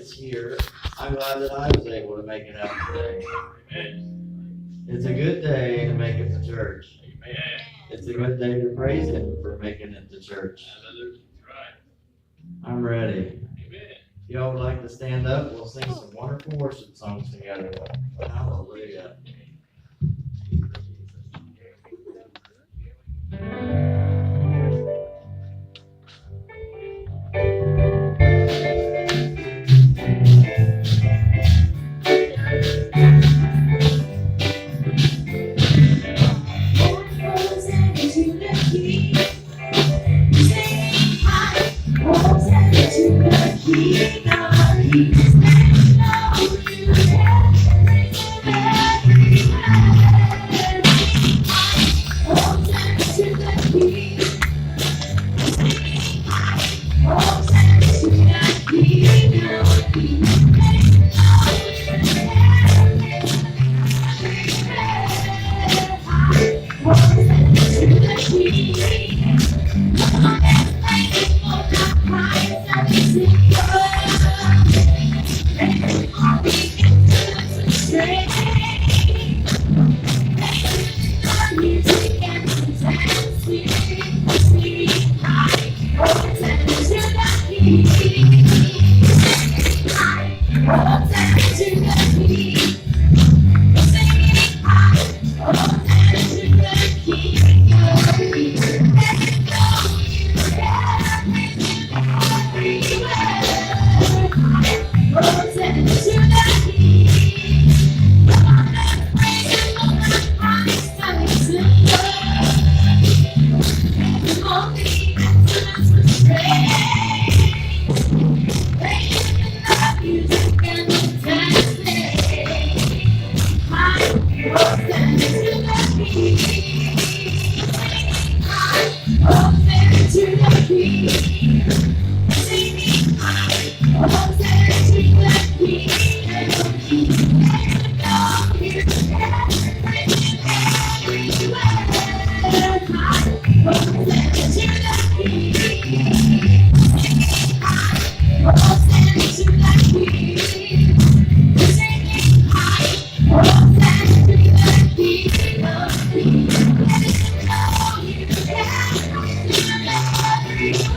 this year. I'm glad that I was able to make it out today. It's a good day to make it to church. It's a good day to praise Him for making it to church. I'm ready. If y'all would like to stand up, we'll sing some wonderful worship songs together. Hallelujah.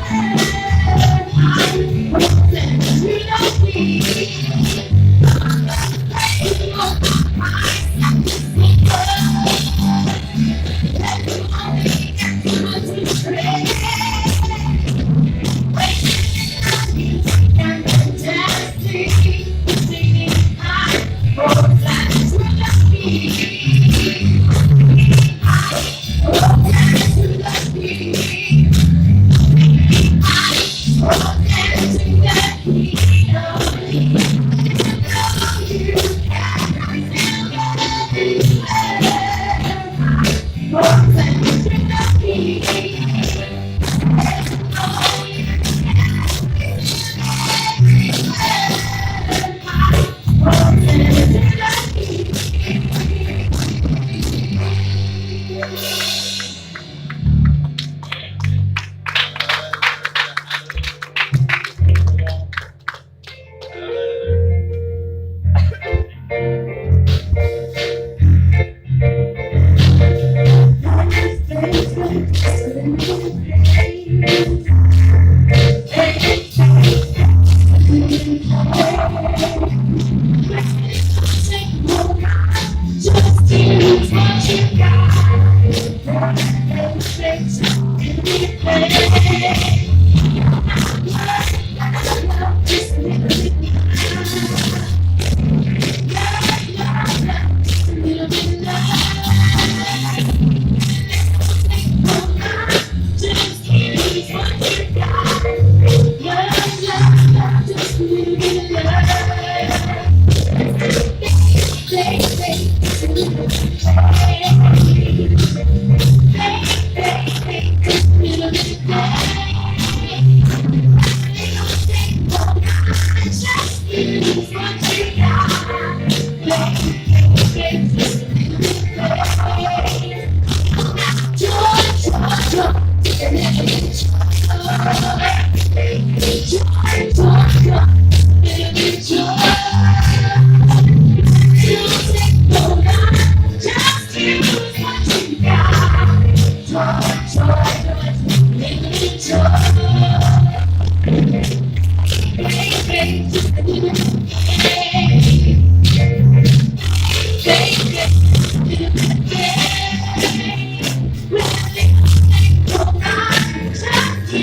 Everywhere. So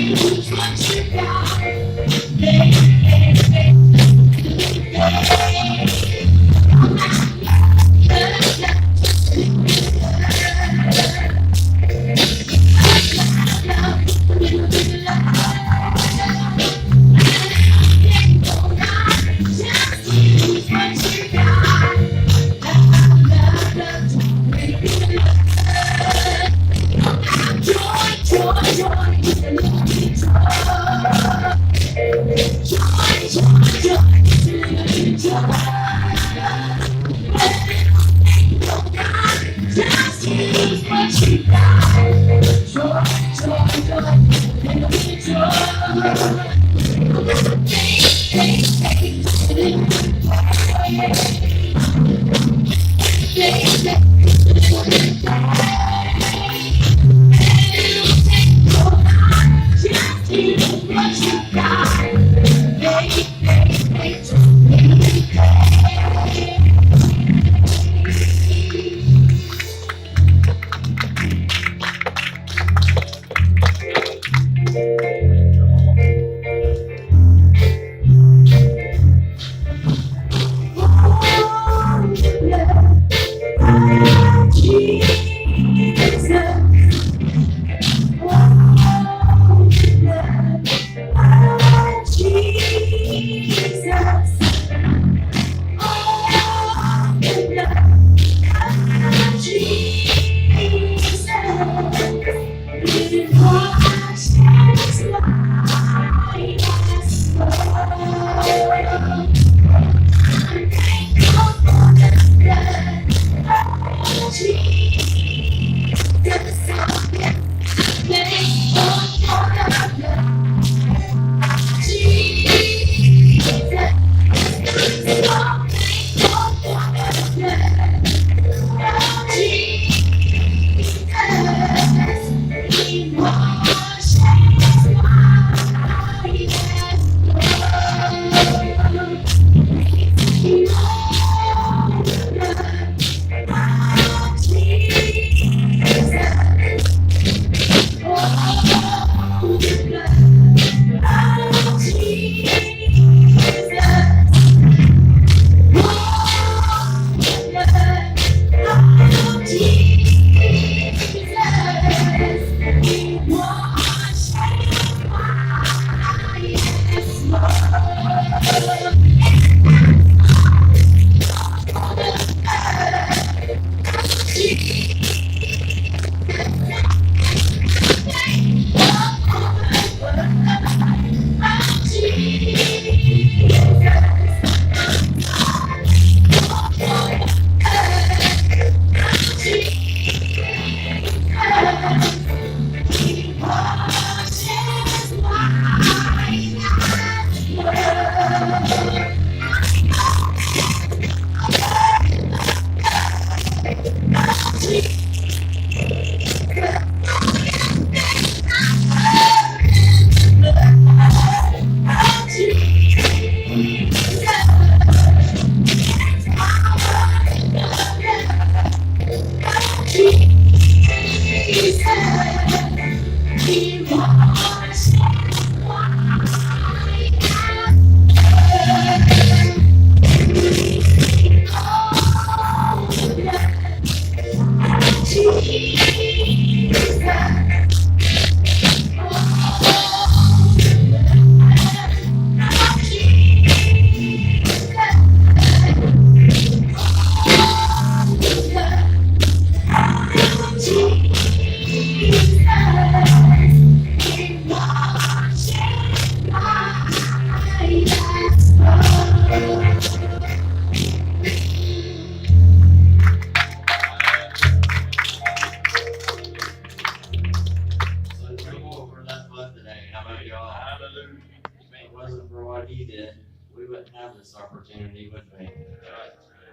thankful for that fun today. How about y'all? If it wasn't for what he did, we wouldn't have this opportunity, would we?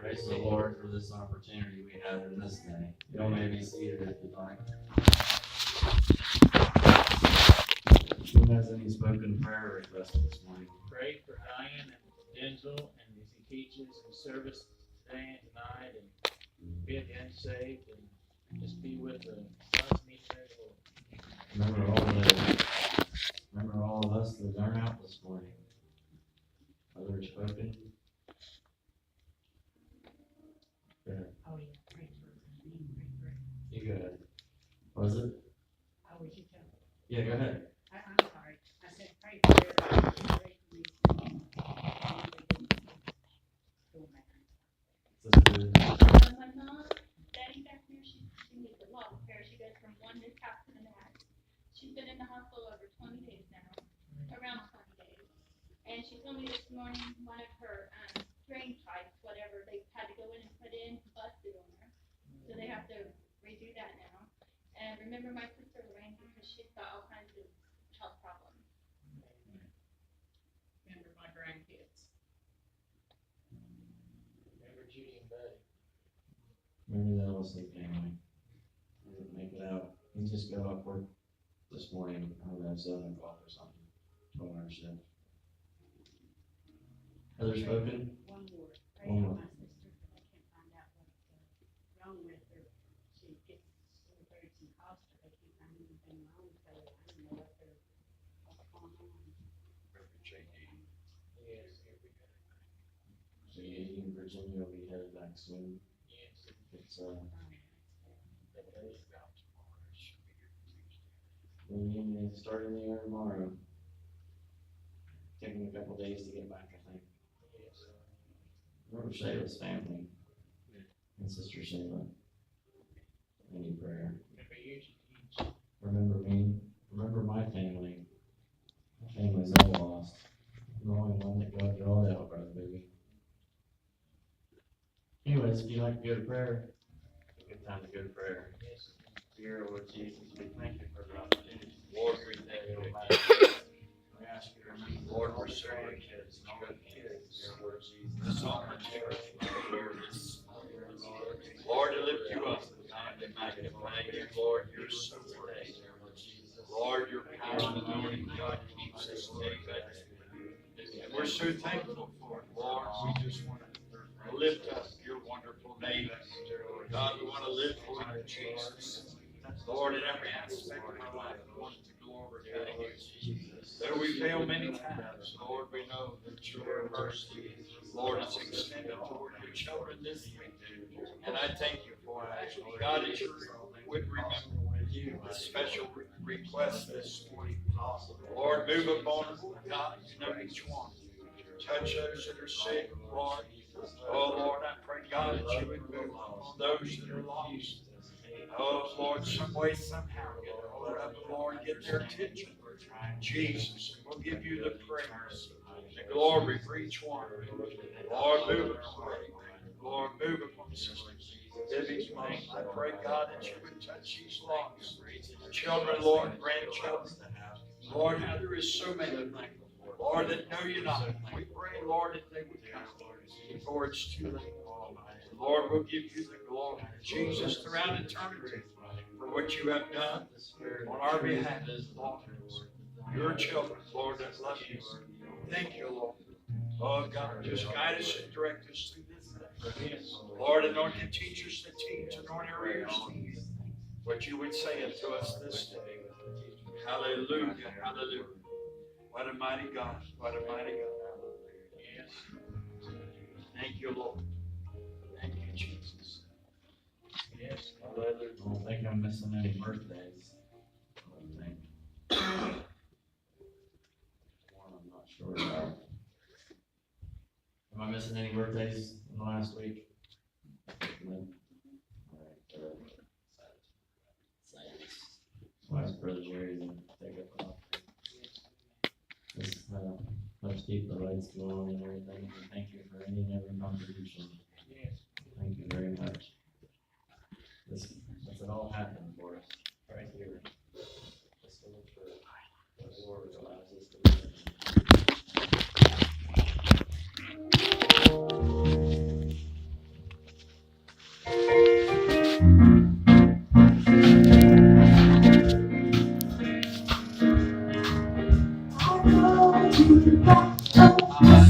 Praise the Lord for this opportunity we have in this day. Y'all may be seated if you'd like. Who has any spoken prayer requests this morning? Pray for Diane and Denzel and as he teaches and service today and tonight and be at the unsaved and just be with the sons and each other. Remember all the out this morning? Others spoken? Go ahead. Oh, yeah, pray for me, You go ahead. Was it? Oh, would you tell? Yeah, go ahead. I'm sorry, I said pray for me. Sister, My mom, Betty back there, she needs a lot of care. She goes from one this house to the next. She's been in the hospital over 20 days now, around 20 days. And she told me this morning one of her drain pipes, whatever, they had to go in and put in, busted on her. So they have to redo that now. And remember my sister Lorraine, because she's got all kinds of health problems. Remember my grandkids. Remember Judy and Buddy. remember that Wesley family. I didn't make it out. He just got off work this morning, I don't know, 7 o'clock or something. 12-hour shift. Others spoken? One more, pray One for more. my sister, but I can't find out what's wrong with her. She gets referred to hospital, they can't find anything wrong with her. I don't know what's going on. Yes, here we go. So yeah, in Virginia will be headed back soon. Yes. It's starting the air tomorrow. Taking a couple days to get back, I think. Yes. Remember Shayla's family and Sister Shayla. I need prayer. Remember you, Eugene. Remember me. Remember my family. My family's all lost. I'm the only one that God drawed out, brother baby. Anyways, if you like to go to prayer, it's a good time to go to prayer. Yes. Dear Lord Jesus, we thank you for the opportunity. Lord, we thank you. We ask you to remember, Lord, we're all so our grateful. kids and all the kids, dear Lord Jesus. This opportunity to hear this. Lord, to lift you up. God, to magnify you, Lord, you're so worthy. Lord, your power and anointing, God, keeps us day by day. And we're so thankful for it, Lord. We just want to lift up your wonderful name. God, we want to live for you, Jesus. Lord, in every aspect of our life, we want to glorify you, Jesus. Though we fail many times, Lord, we know that your mercy, Lord, is extended toward your children this week. And I thank you for it. God, that you would remember the special request this morning. Lord, move upon us, God, you know each one. Touch those that are sick, Lord. Oh, Lord, I pray, God, that you would move on those that are lost. Oh, Lord, some way, somehow, get a hold of them, Lord, get their attention. Jesus, we'll give you the praise, the glory for each one. Lord, move upon them. Lord, move upon Sister Debbie's mom. I pray, God, that you would touch these lost children, Lord, grandchildren. Lord, how there is so many, Lord, that know you not. We pray, Lord, that they would come before it's too late. Lord, we'll give you the glory, Jesus, throughout eternity for what you have done on our behalf, Lord. Your children, Lord, that love you. Thank you, Lord. Oh, God, just guide us and direct us through this. Lord, anoint the teachers to teach, anoint our ears to hear what you would say unto us this day. Hallelujah, hallelujah. What a mighty God, what a mighty God. Yes. Thank you, Lord. Thank you, Jesus. Yes. Hallelujah. I don't think I'm missing any birthdays. I don't think. One I'm not sure about. Am I missing any birthdays in the last week? No. All right. So ask Brother Jerry to take up the offering. Just helps keep the lights glowing and everything. And thank you for any and every contribution. Yes. Thank you very much. This it all happened for us right here. Just to look for what the Lord allows us to do.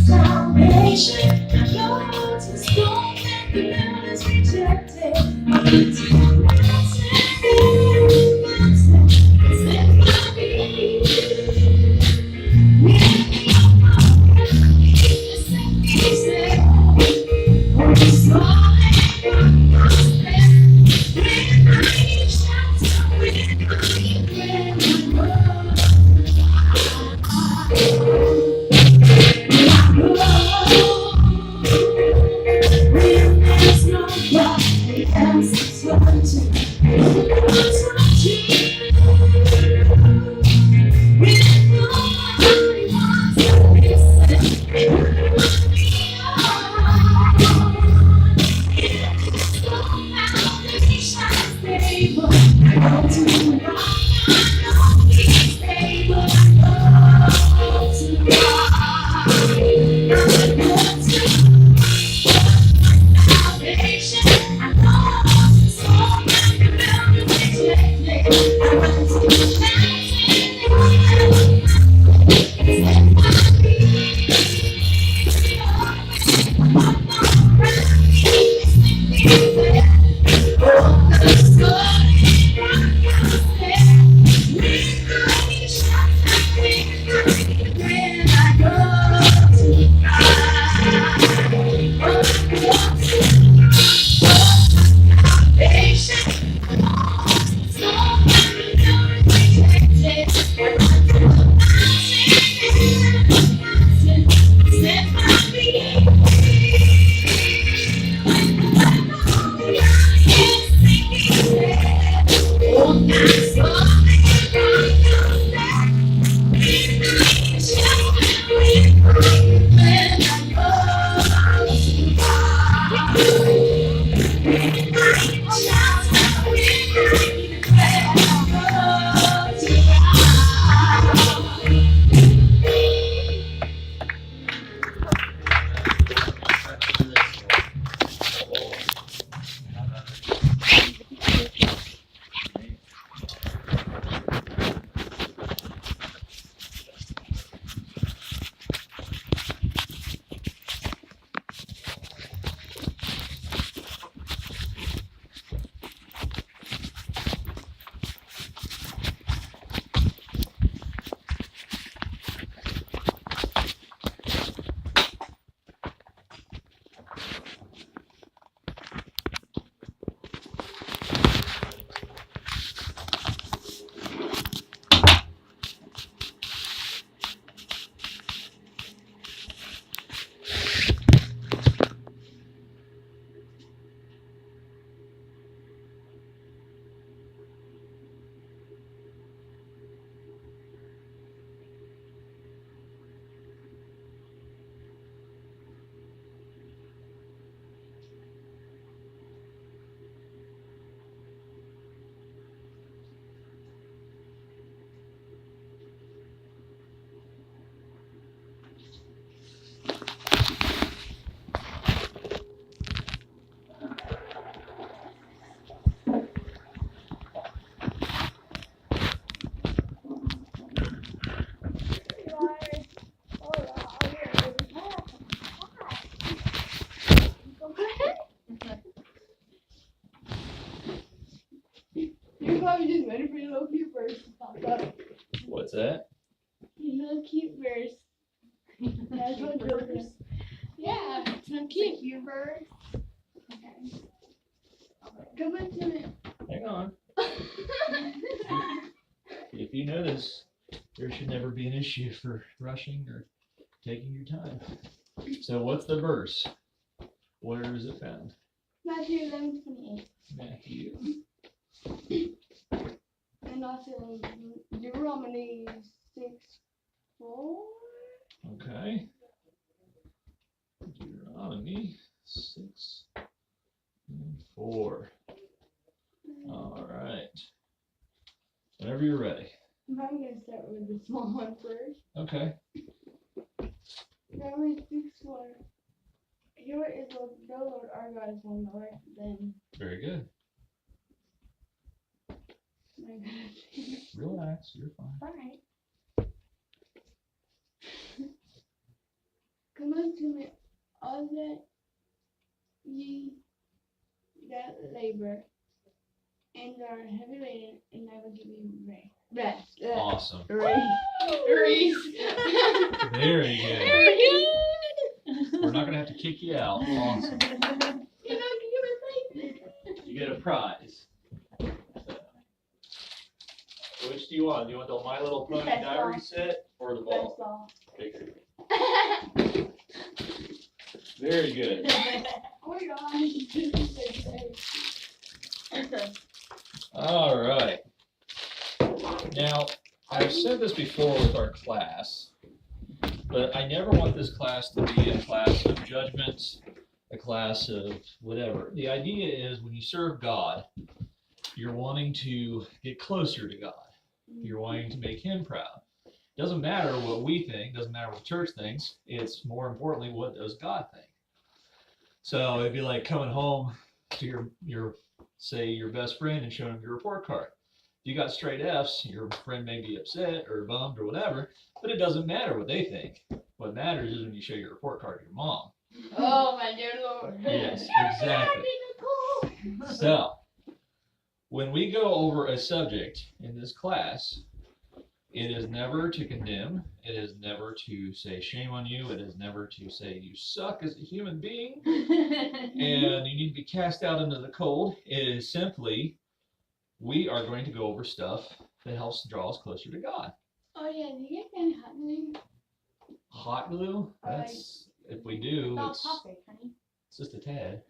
Salvation, yours is gone and the man is rejected. It's set my feet. that? You know, cute verse. That's what verse. Yeah, it's a cute verse. Okay. Come on to it. Hang on. If you notice, there should never be an issue for rushing or taking your time. So what's the verse? Where is it found? Matthew 11:28. Matthew. And also Deuteronomy 6:4. Okay. Deuteronomy 6:4. All right. Whenever you're ready. I'm gonna start with the small one first. Okay. Deuteronomy 6:4. Here is what the Lord our God is one Lord. Then Very good. my God. Relax. You're fine. Alright. Come unto me, all that ye that labor and are heavy laden, and I will give you rest. Awesome. Rest. Very good. Very good. We're not gonna have to kick you out. Awesome. You know, You get a prize. Which do you want? Do you want the My Little Pony Best diary ball. set or the That's ball? all. Okay. Very good. Oh my gosh. All right. Now, I've said this before with our class, but I never want this class to be a class of judgment, a class of whatever. The idea is when you serve God, you're wanting to get closer to God. You're wanting to make Him proud. Doesn't matter what we think, doesn't matter what the church thinks, it's more importantly what does God think. So it'd be like coming home to your say your best friend and showing him your report card. If you got straight F's, your friend may be upset or bummed or whatever, but it doesn't matter what they think. What matters is when you show your report card to your mom. Oh my dear Lord. Yes, exactly. So, when we go over a subject in this class, it is never to condemn. It is never to say shame on you. It is never to say you suck as a human being and you need to be cast out into the cold. It is simply, we are going to go over stuff that helps draw us closer to God. Oh yeah, do you get any hot glue? Hot glue? That's, if we do, All it's topic, honey. just a tad.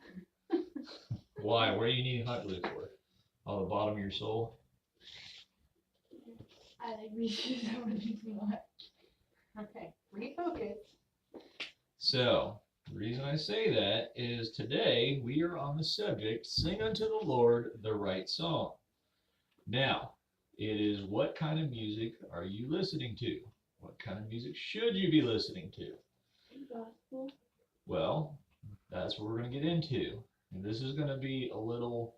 Why? Where are you needing hot glue for? On the bottom of your soul? I like reaches over too much. Okay, refocus. So, the reason I say that is today we are on the subject, sing unto the Lord the right song. Now, it is what kind of music are you listening to? What kind of music should you be listening to? Gospel. Well, that's what we're going to get into. And this is going to be a little,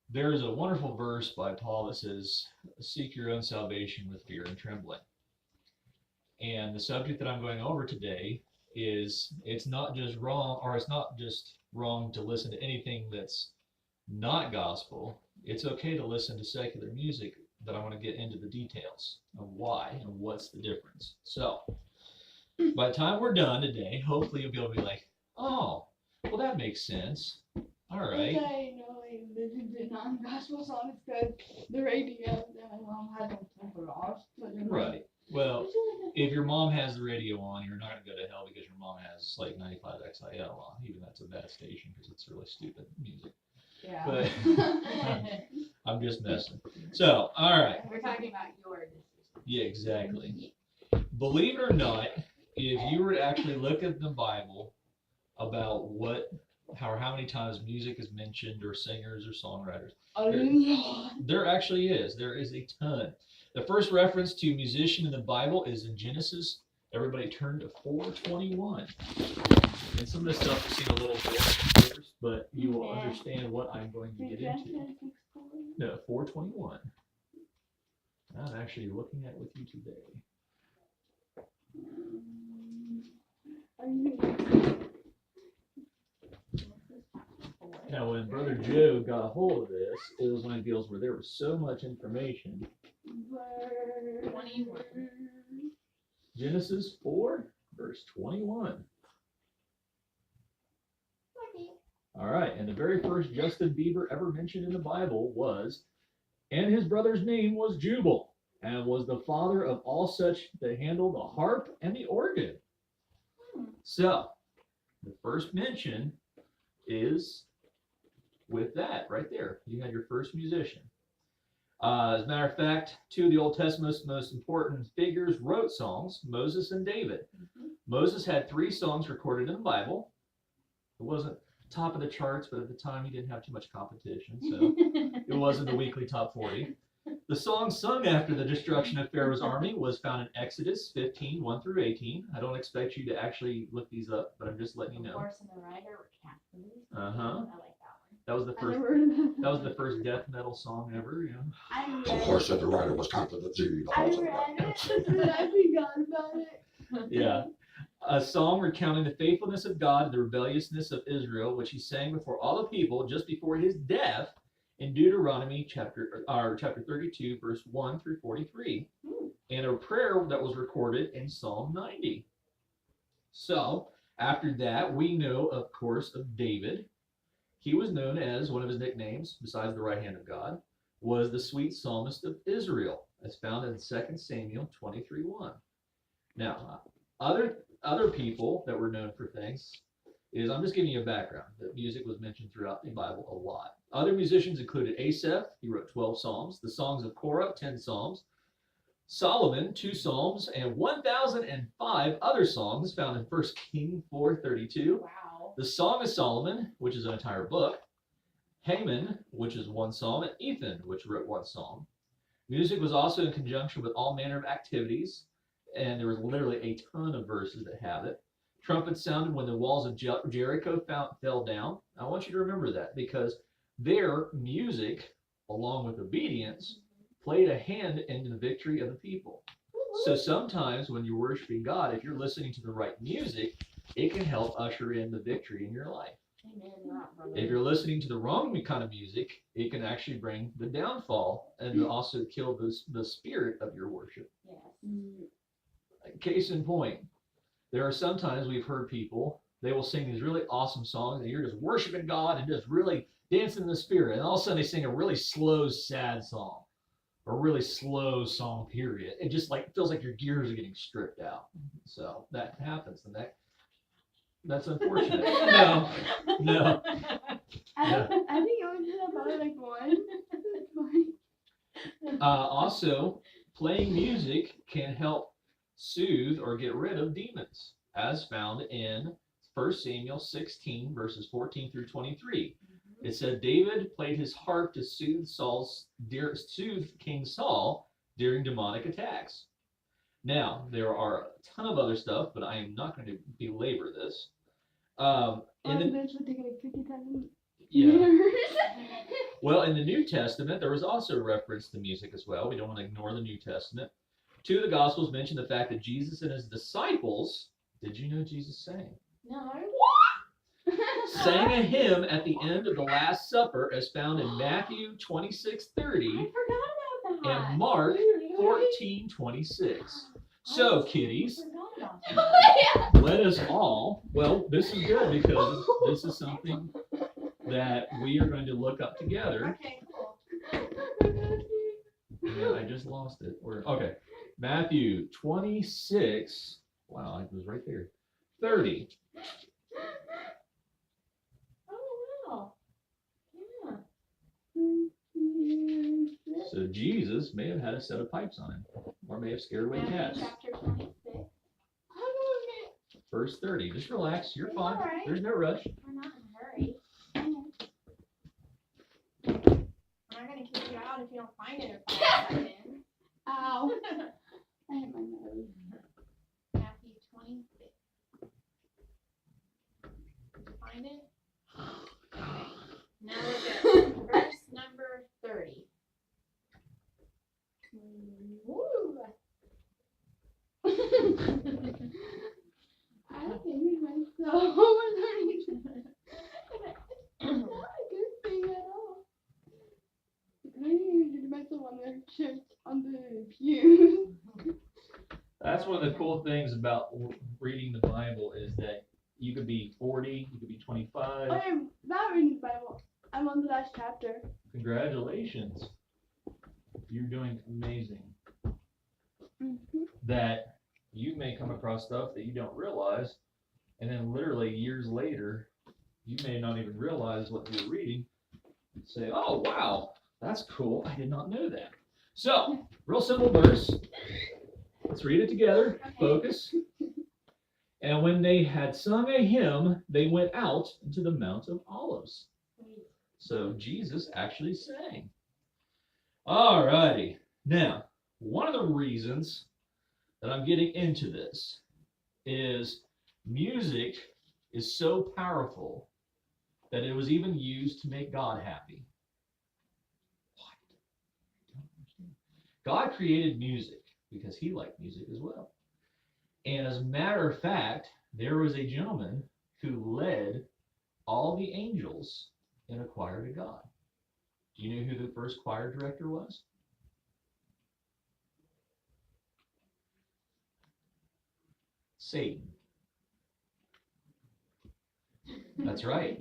there is a wonderful verse by Paul that says, seek your own salvation with fear and trembling. And the subject that I'm going over today is, it's not just wrong, or it's not just wrong to listen to anything that's not gospel. It's okay to listen to secular music, but I want to get into the details of why and what's the difference. So, by the time we're done today, hopefully you'll be able to be like, oh, well that makes sense. All right. I know I listen to non-gospel songs because the radio that my mom has on temper off. Right. Well, if your mom has the radio on, you're not going to go to hell because your mom has like 95 XIL on. Even that's a bad station because it's really stupid music. Yeah. But I'm just messing. So, all right. We're talking about your decision. Yeah, exactly. Believe it or not, if you were to actually look at the Bible about how many times music is mentioned or singers or songwriters, there actually is. There is a ton. The first reference to musician in the Bible is in Genesis. Everybody turn to 4:21. And some of this stuff will seem a little boring, but you will understand what I'm going to get into. No, 4:21. I'm actually looking at it with you today. Now, when Brother Joe got a hold of this, it was one of the deals where there was so much information verse. 21. Genesis 4, verse 21. All right, and the very first Justin Bieber ever mentioned in the Bible was, and his brother's name was Jubal, and was the father of all such that handle the harp and the organ. So, the first mention is with that right there. You had your first musician. As a matter of fact, two of the Old Testament's most important figures wrote songs, Moses and David. Moses had 3 songs recorded in the Bible. It wasn't top of the charts, but at the time he didn't have too much competition, so it wasn't the weekly top 40. The song sung after the destruction of Pharaoh's army was found in Exodus 15, 1 through 18. I don't expect you to actually look these up, but I'm just letting you The know. horse and the rider were captains. Uh-huh. I like that one. That was the I first. never heard of That was the first death metal song ever. You know. I The read horse and the rider was confident the I horse and the rider. read it, but I forgot about it. Yeah. A song recounting the faithfulness of God and the rebelliousness of Israel, which he sang before all the people just before his death in Deuteronomy chapter 32, verse 1 through 43, and a prayer that was recorded in Psalm 90. So, after that, we know, of course, of David. He was known as, one of his nicknames, besides the right hand of God, was the sweet psalmist of Israel, as found in 2 Samuel 23:1. Now, other people that were known for things is, I'm just giving you a background, that music was mentioned throughout the Bible a lot. Other musicians included Asaph, he wrote 12 psalms, the songs of Korah, 10 psalms, Solomon, 2 psalms, and 1,005 other songs found in 1 Kings 4:32. Wow. The Song of Solomon, which is an entire book, Haman, which is 1 psalm, and Ethan, which wrote 1 psalm. Music was also in conjunction with all manner of activities, and there was literally a ton of verses that have it. Trumpets sounded when the walls of Jericho fell down. I want you to remember that, because their music, along with obedience, played a hand in the victory of the people. So sometimes when you're worshiping God, if you're listening to the right music, it can help usher in the victory in your life. Amen, that, brother. If you're listening to the wrong kind of music, it can actually bring the downfall and also kill the spirit of your worship. Yes. Case in point, there are sometimes we've heard people, they will sing these really awesome songs and you're just worshiping God and just really dancing in the spirit, and all of a sudden they sing a really slow, sad song, or a really slow song, period. It just like feels like your gears are getting stripped out. So that happens, and that's unfortunate. No. I think I only did about like one. That's fine. Also, playing music can help soothe or get rid of demons, as found in 1 Samuel 16, verses 14 through 23. It said David played his harp to soothe King Saul during demonic attacks. Now, there are a ton of other stuff, but I am not going to belabor this. Bitch would take like 50,000 Yeah. years. Well, in the New Testament, there was also reference to music as well. We don't want to ignore the New Testament. 2 of the Gospels mention the fact that Jesus and his disciples, did you know Jesus sang? No. Sang a hymn at the end of the Last Supper, as found in Matthew 26:30 I forgot about that. and Mark Really? 14:26. So, kiddies, I forgot about that. let us all, well, this is good because this is something that we are going to look up together. Okay, cool. Yeah, I just lost it. Okay. Matthew 26. Wow, it was right there. 30. Oh, wow. Yeah. So Jesus may have had a set of pipes on him, or may have scared away Matthew cats. chapter 26. Verse 30. Just relax. You're It's fine. all right. There's no rush. We're not in a hurry. I'm not gonna kick you out if you don't find it in 5 seconds. Ow. I hit my nose. Matthew 26. Did you find it? Okay. Now look at verse number 30. Woo! I hated myself. It's not a good thing at all. I hated myself on the church, on the one of the cool things about reading the Bible is that you could be 40, you could be 25. I am not reading the Bible. I'm on the last chapter. Congratulations. You're doing amazing. Mm-hmm. That you may come across stuff that you don't realize, and then literally years later, you may not even realize what you're reading. Say, oh, wow, that's cool. I did not know that. So, real simple verse. Let's read it together. Okay. Focus. And when they had sung a hymn, they went out into the Mount of Olives. So Jesus actually sang. All righty. Now, one of the reasons that I'm getting into this is music is so powerful that it was even used to make God happy. What? I don't understand. God created music because he liked music as well. And as a matter of fact, there was a gentleman who led all the angels in a choir to God. Do you know who the first choir director was? Satan. That's right.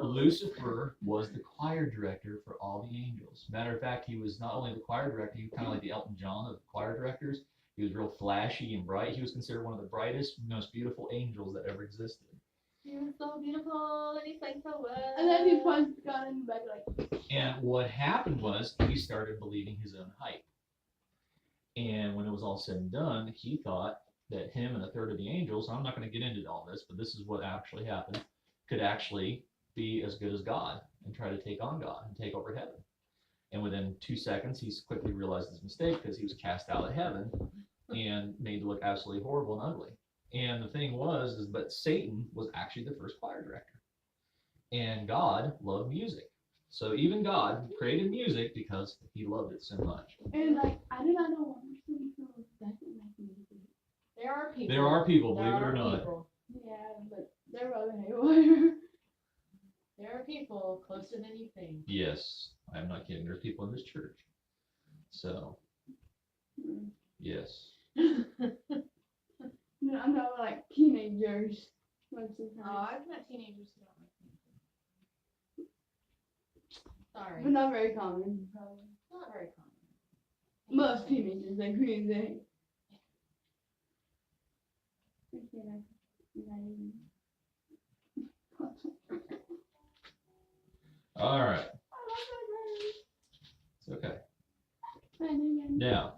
Lucifer was the choir director for all the angels. Matter of fact, he was not only the choir director, he was kind of like the Elton John of the choir directors. He was real flashy and bright. He was considered one of the brightest, most beautiful angels that ever existed. He was so beautiful and he sang so well. And then he punched God in the back like. And what happened was he started believing his own hype. And when it was all said and done, he thought that him and a third of the angels, I'm not going to get into all this, but this is what actually happened, could actually be as good as God and try to take on God and take over heaven. And within 2 seconds, he quickly realized his mistake because he was cast out of heaven and made to look absolutely horrible and ugly. And the thing was, but Satan was actually the first choir director. And God loved music. So even God created music because he loved it so much. And like, I do not know why some people doesn't like music. There are people. There are people, There believe it are or not. people. Yeah, but they're rather haywire. There are people closer than you think. Yes, I'm not kidding. There's people in this church. So, yes. No, I'm not like teenagers. Most of the Oh, time. I've met teenagers who don't like music. Sorry. But not very common, probably. Not very common. Most teenagers like Green Day. All right. It's okay. Now,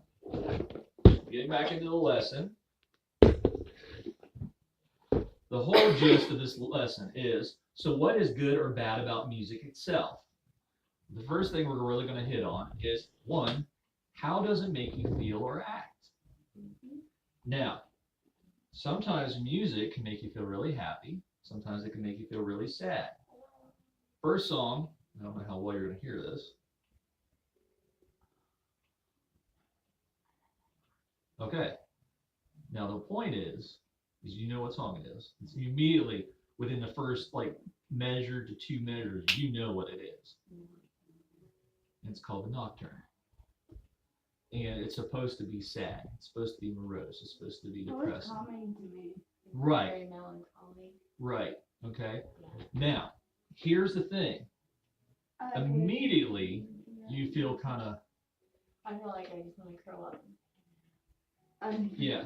getting back into the lesson. The whole gist of this lesson is, so what is good or bad about music itself? The first thing we're really going to hit on is, one, how does it make you feel or act? Now, sometimes music can make you feel really happy. Sometimes it can make you feel really sad. First song, I don't know how well you're going to hear this. Okay. Now the point is you know what song it is. It's immediately within the first measure to 2 measures, you know what it is. And it's called the Nocturne. And it's supposed to be sad. It's supposed to be morose. It's supposed to be depressing. Calming to me. Right. Very melancholy. Right. Okay. Now, here's the thing. I like Immediately, it. you feel kind of, I feel like I just want to curl up. yeah.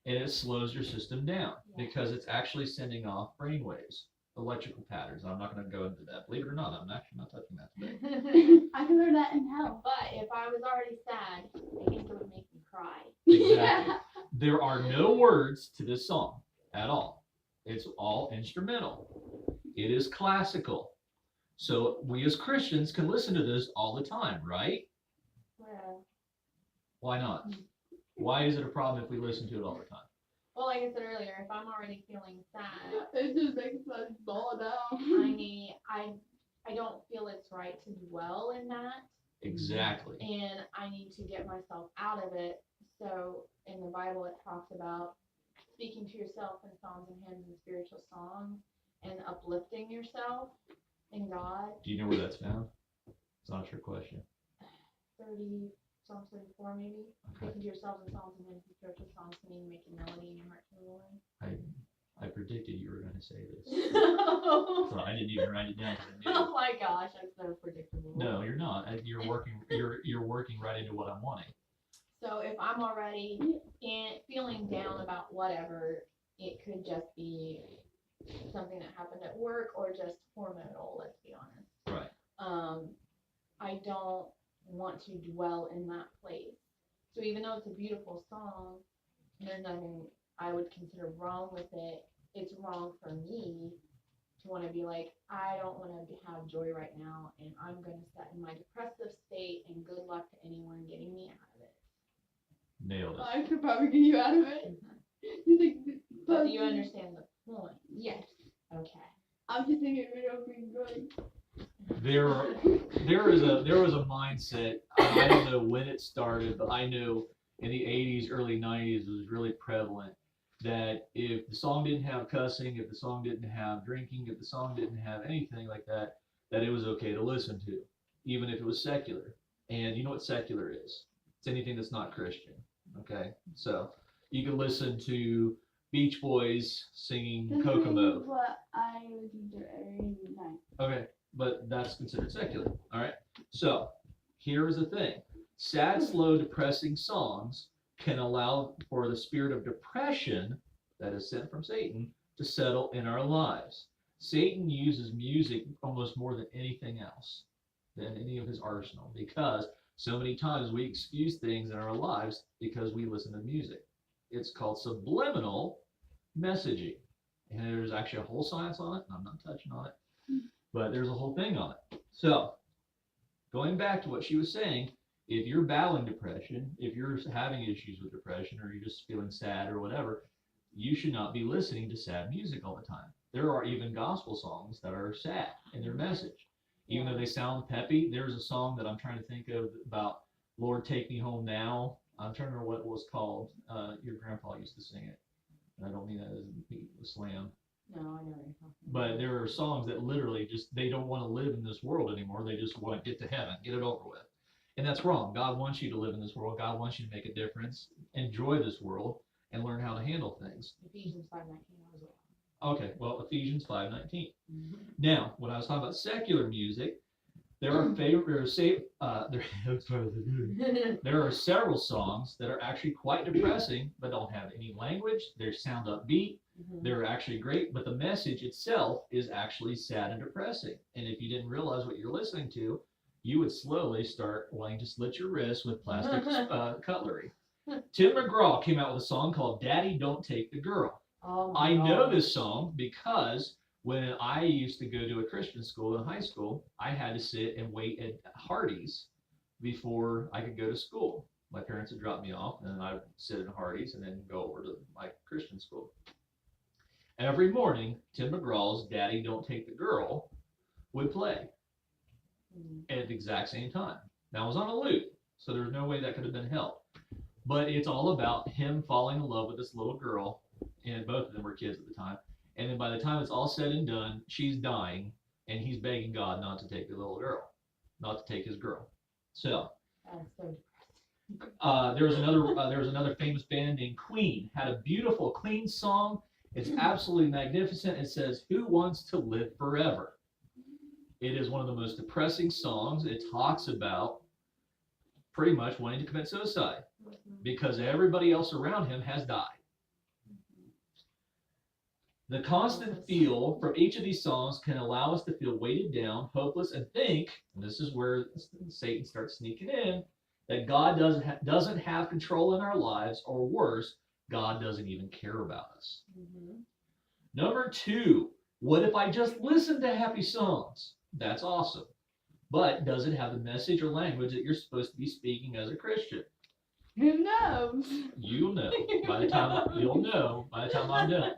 And it slows your system down Yeah. because it's actually sending off brain waves, electrical patterns. I'm not going to go into that. Believe it or not, I'm actually not touching that today. I can learn that in hell. But if I was already sad, I think it would make me cry. Exactly. There are no words to this song at all. It's all instrumental. It is classical. So we as Christians can listen to this all the time, right? Well, Why not? Why is it a problem if we listen to it all the time? like I said earlier, if I'm already feeling sad, It just makes us fall down. I don't feel it's right to dwell in that, Exactly. and I need to get myself out of it. So in the Bible, it talks about speaking to yourself in songs and hymns and spiritual songs, and uplifting yourself in God. Do you know where that's found? It's not a trick question. Psalm 34 maybe. Speaking to yourselves in songs and hymns and spiritual songs, singing, making melody in your heart to the Lord. I predicted you were going to say this, Oh so I didn't even write it down 'cause I knew. my gosh, that's so predictable. No, you're not. You're working. You're working right into what I'm wanting. So if I'm already feeling down about whatever, it could just be something that happened at work or just hormonal, let's be honest. Right. I don't want to dwell in that place. So even though it's a beautiful song, there's nothing I would consider wrong with it. It's wrong for me to want to be like, I don't want to have joy right now, and I'm going to set in my depressive state, and good luck to anyone getting me out of it. Nailed it. I could probably get you out of it. You think, But do you understand the point? Yes. Okay. I'm just thinking it would be good. There was a mindset. I don't know when it started, but I know in the 80s, early 90s, it was really prevalent that if the song didn't have cussing, if the song didn't have drinking, if the song didn't have anything like that, that it was okay to listen to, even if it was secular. And you know what secular is? It's anything that's not Christian. Okay, so you can listen to Beach Boys singing This Kokomo. is what I listen to every night. Okay, but that's considered secular. All right. So here's the thing: sad, slow, depressing songs can allow for the spirit of depression that is sent from Satan to settle in our lives. Satan uses music almost more than anything else, than any of his arsenal, because so many times we excuse things in our lives because we listen to music. It's called subliminal messaging. And there's actually a whole science on it, and I'm not touching on it, but there's a whole thing on it. So, going back to what she was saying, if you're battling depression, if you're having issues with depression, or you're just feeling sad or whatever, you should not be listening to sad music all the time. There are even gospel songs that are sad in their message. Even though they sound peppy, there's a song that I'm trying to think of about Lord Take Me Home Now. I'm trying to remember what it was called. Your grandpa used to sing it. And I don't mean that as a slam. No, I know what you're talking But there are songs that literally just, they don't want to live in this world anymore. They just want to get to heaven, get it over with. And that's wrong. God wants you to live in this world. God wants you to make a difference, enjoy this world, and learn how to handle things. Ephesians 5:19 as well. Okay, well, Ephesians 5:19. Now, when I was talking about secular music, there are there are several songs that are actually quite depressing, but don't have any language. They sound upbeat. They're actually great, but the message itself is actually sad and depressing. And if you didn't realize what you're listening to, you would slowly start wanting to slit your wrists with plastic cutlery. Tim McGraw came out with a song called "Daddy Don't Take the Girl." Oh my I know God. this song because when I used to go to a Christian school in high school, I had to sit and wait at Hardee's before I could go to school. My parents would drop me off, and then I would sit in Hardee's and then go over to my Christian school. Every morning, Tim McGraw's "Daddy Don't Take the Girl" would play at the exact same time. Now, it was on a loop, so there's no way that could have been helped. But it's all about him falling in love with this little girl, and both of them were kids at the time. And then by the time it's all said and done, she's dying, and he's begging God not to take the little girl, not to take his girl. So That's so there was another famous band named Queen, had a beautiful, clean song. It's absolutely magnificent. It says, "Who wants to live forever?" It is one of the most depressing songs. It talks about pretty much wanting to commit suicide because everybody else around him has died. The constant feel from each of these songs can allow us to feel weighted down, hopeless, and think, and this is where Satan starts sneaking in, that God doesn't have control in our lives, or worse, God doesn't even care about us. Number 2, what if I just listen to happy songs? That's awesome. But does it have the message or language that you're supposed to be speaking as a Christian? Who knows? You'll know by the time I'm done.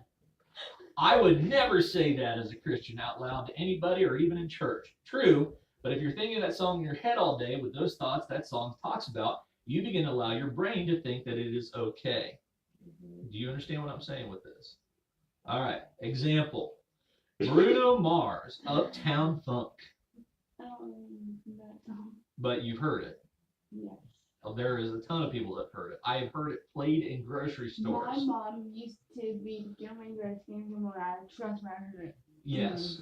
I would never say that as a Christian out loud to anybody or even in church. True, but if you're thinking that song in your head all day with those thoughts that song talks about, you begin to allow your brain to think that it is okay. Do you understand what I'm saying with this? All right, example. Bruno Mars, Uptown Funk. I don't remember that song. But you've heard it. Yes. There is a ton of people that have heard it. I have heard it played in grocery stores. My mom used to be giving her skin when I trust my husband. Yes.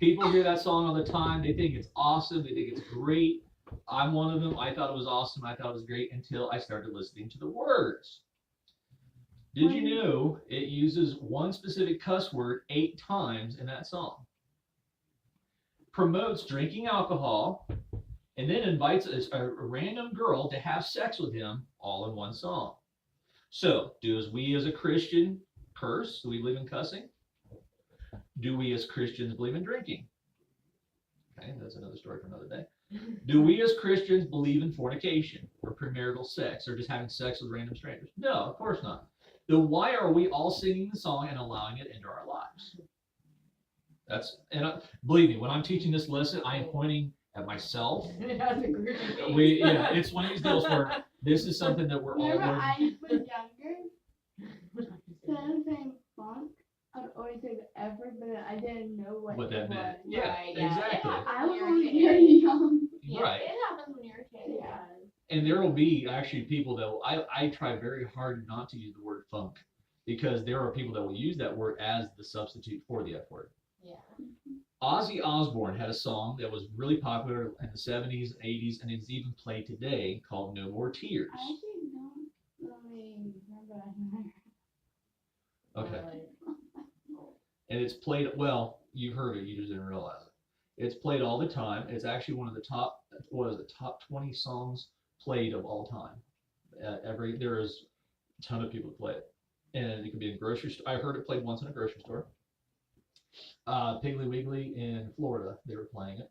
People hear that song all the time. They think it's awesome. They think it's great. I'm one of them. I thought it was awesome. I thought it was great until I started listening to the words. Did you know it uses one specific cuss word 8 times in that song? Promotes drinking alcohol, and then invites a random girl to have sex with him all in one song. So, do we as a Christian curse? Do we believe in cussing? Do we as Christians believe in drinking? Okay, that's another story for another day. Do we as Christians believe in fornication or premarital sex or just having sex with random strangers? No, of course not. Then why are we all singing the song and allowing it into our lives? Believe me, when I'm teaching this lesson, I am pointing at myself. It's one of these deals where this is something that we're all Whenever learning. I was younger, instead of saying funk, I'd always say the F word, but I didn't know what That it meant. was. Yeah, Right, yeah, it exactly. happens I when was you're a only kid. very young. Yeah, Right. it happens when you're a kid. Yeah. And there will be actually people that I try very hard not to use the word funk because there are people that will use that word as the substitute for the F word. Yeah. Ozzy Osbourne had a song that was really popular in the 70s, 80s, and it's even played today called No More Tears. I actually don't really remember. Okay. And it's played, well, you've heard it, you just didn't realize it. It's played all the time. It's actually one of the top 20 songs played of all time. There is a ton of people that play it. And it could be in grocery store. I heard it played once in a grocery store. Piggly Wiggly in Florida, they were playing it.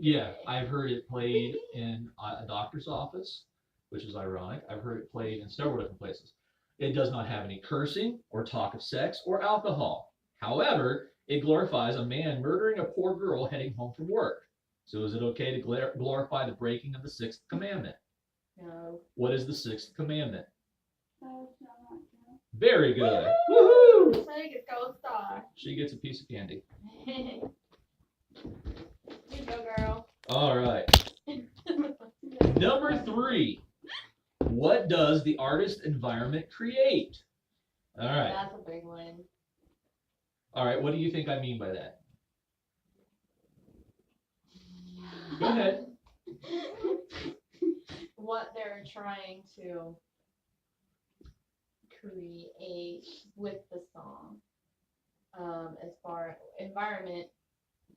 Yeah, I've heard it played in a doctor's office, which is ironic. I've heard it played in several different places. It does not have any cursing or talk of sex or alcohol. However, it glorifies a man murdering a poor girl heading home from work. So is it okay to glorify the breaking of the 6th commandment? No. What is the 6th commandment? So, so much. Very good. Woohoo! So you get gold star. She gets a piece of candy. You go, girl. All right. Number 3. What does the artist environment create? All right. That's a big one. All right. What do you think I mean by that? Go ahead. What they're trying to create with the song. As far environment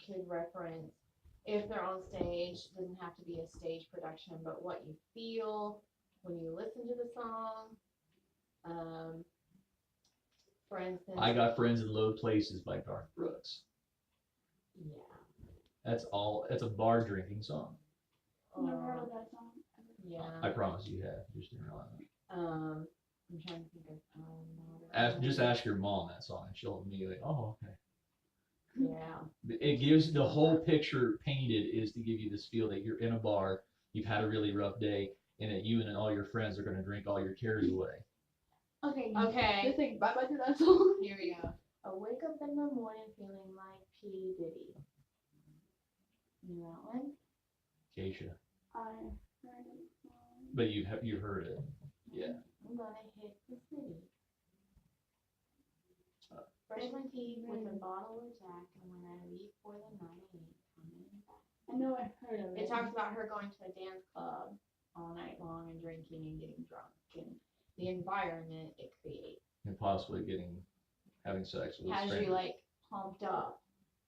could reference if they're on stage, doesn't have to be a stage production, but what you feel when you listen to the song. For instance, I Got Friends in Low Places by Garth Brooks. yeah. That's a bar drinking song. Never heard of that song. Yeah. I promise you have. You just didn't realize that. I'm trying to think of Just ask your mom that song and she'll immediately, oh, okay. Yeah. It gives the whole picture painted is to give you this feel that you're in a bar, you've had a really rough day, and that you and all your friends are going to drink all your cares away. Okay. Okay. Just saying bye bye to that song. Here we go. I wake up in the morning feeling like P. Diddy. You know that one? Keisha. I heard it. But you heard it. Yeah. I'm gonna hit the city. Brush my teeth with a bottle of Jack, and when I leave for the night, I ain't coming back. I know I heard of it. It talks about her going to a dance club all night long and drinking and getting drunk, and the environment it creates And possibly having sex with has strangers. you like pumped up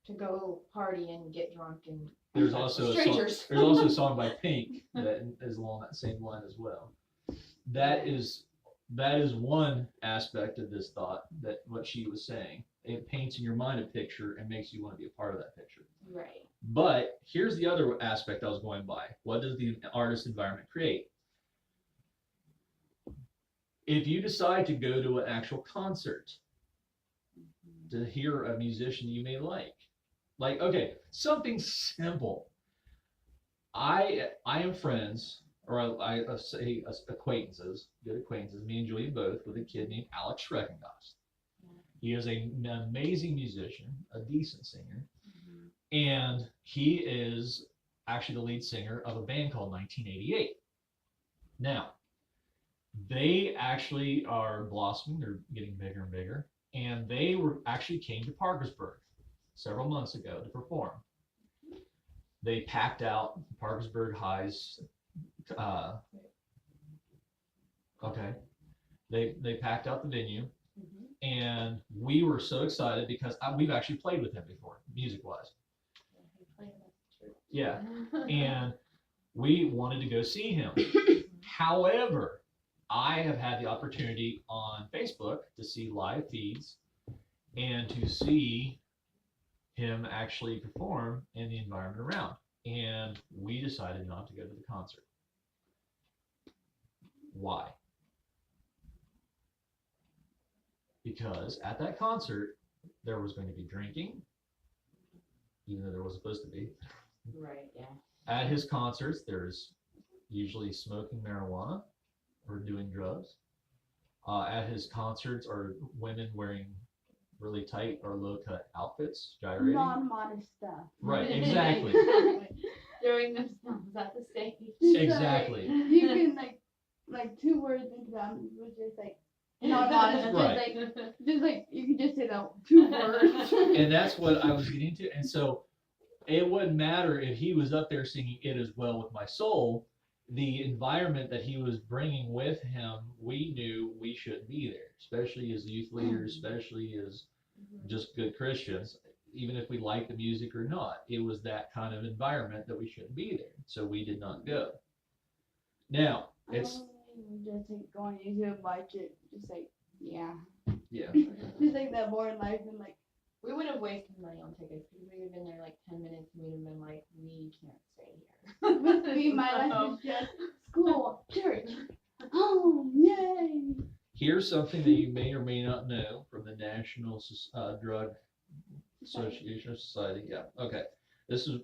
to go party and get drunk and There's also strangers. there's also a song by Pink that is along that same line as well. That is one aspect of this thought, that what she was saying. It paints in your mind a picture and makes you want to be a part of that picture. right. But here's the other aspect I was going by. What does the artist environment create? If you decide to go to an actual concert to hear a musician you may like, okay, something simple. I am friends, or I say acquaintances, good acquaintances, me and Julia both, with a kid named Alex Schreckengast. He is an amazing musician, a decent singer, and he is actually the lead singer of a band called 1988. Now, they actually are blossoming, they're getting bigger and bigger, and they actually came to Parkersburg several months ago to perform. They packed out Parkersburg High's, they packed out the venue, and we were so excited because we've actually played with him before, music-wise. Yeah, and we wanted to go see him. However, I have had the opportunity on Facebook to see live feeds and to see him actually perform in the environment around. And we decided not to go to the concert. Why? Because at that concert, there was going to be drinking, even though there was supposed to be. Right, yeah. At his concerts, there's usually smoking marijuana or doing drugs. At his concerts are women wearing really tight or low-cut outfits, gyrating. Non-modest stuff. Right, exactly. During themselves at the stage. Just Exactly. you can like 2 words into that was just like non-modest. Right. Just like you can just say that 2 words. And that's what I was getting to. And so it wouldn't matter if he was up there singing It Is Well With My Soul. The environment that he was bringing with him, we knew we shouldn't be there, especially as youth leaders, especially as just good Christians, even if we like the music or not. It was that kind of environment that we shouldn't be there. So we did not go. Now, it's, just like go on YouTube, watch it, just like, yeah. yeah. Just like that boring life and like, We would have wasted money on tickets because we would have been there like 10 minutes and we'd have been like, we can't stay here. with me, my life is just school, church, home, yay. Here's something that you may or may not know from the National Drug Association or Society. Yeah, okay.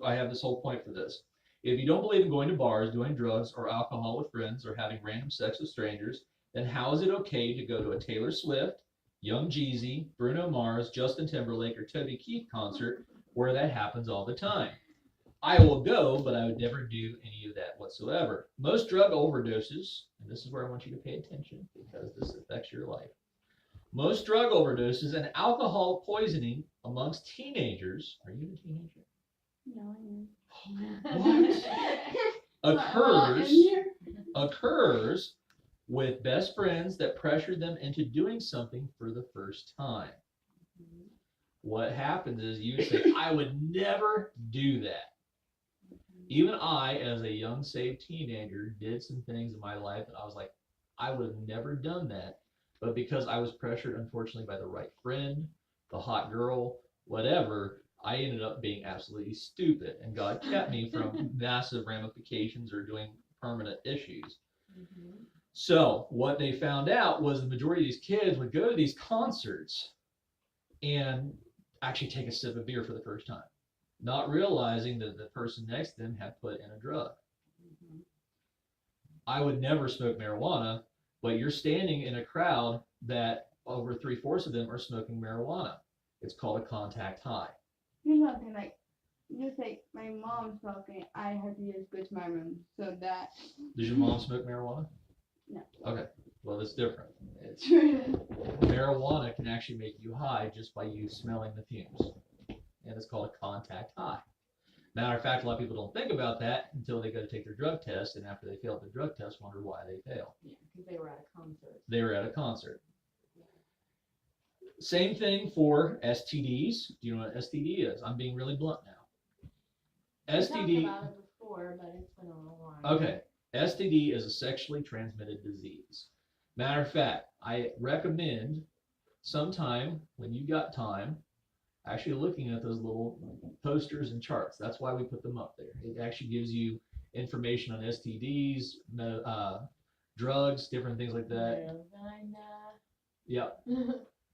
I have this whole point for this. If you don't believe in going to bars, doing drugs or alcohol with friends, or having random sex with strangers, then how is it okay to go to a Taylor Swift, Young Jeezy, Bruno Mars, Justin Timberlake, or Toby Keith concert where that happens all the time? I will go, but I would never do any of that whatsoever. Most drug overdoses, and this is where I want you to pay attention because this affects your life. Most drug overdoses and alcohol poisoning amongst teenagers, are you a teenager? No, Occurs with best friends that pressure them into doing something for the first time. What happens is you say, I would never do that. Even I, as a young saved teenager, did some things in my life that I was like, I would have never done that. But because I was pressured, unfortunately, by the right friend, the hot girl, whatever, I ended up being absolutely stupid. And God kept me from massive ramifications or doing permanent issues. So what they found out was the majority of these kids would go to these concerts and actually take a sip of beer for the first time, not realizing that the person next to them had put in a drug. I would never smoke marijuana, but you're standing in a crowd that over 3/4 of them are smoking marijuana. It's called a contact high. Here's nothing like, just like my mom's smoking, I have to just go to my room, so that. Does your mom smoke marijuana? No. Okay, well, it's different. It's, True. marijuana can actually make you high just by you smelling the fumes, and it's called a contact high. Matter of fact, a lot of people don't think about that until they go to take their drug test, and after they fail the drug test, wonder why they failed. Yeah, because they were at a concert. They were at a concert. Same thing for STDs. Do you know what STD is? I'm being really blunt now. We STD. talked about it before, but it's been a little while. Okay. STD is a sexually transmitted disease. Matter of fact, I recommend sometime when you got time, actually looking at those little posters and charts. That's why we put them up there. It actually gives you information on STDs, drugs, different things like that. Yep.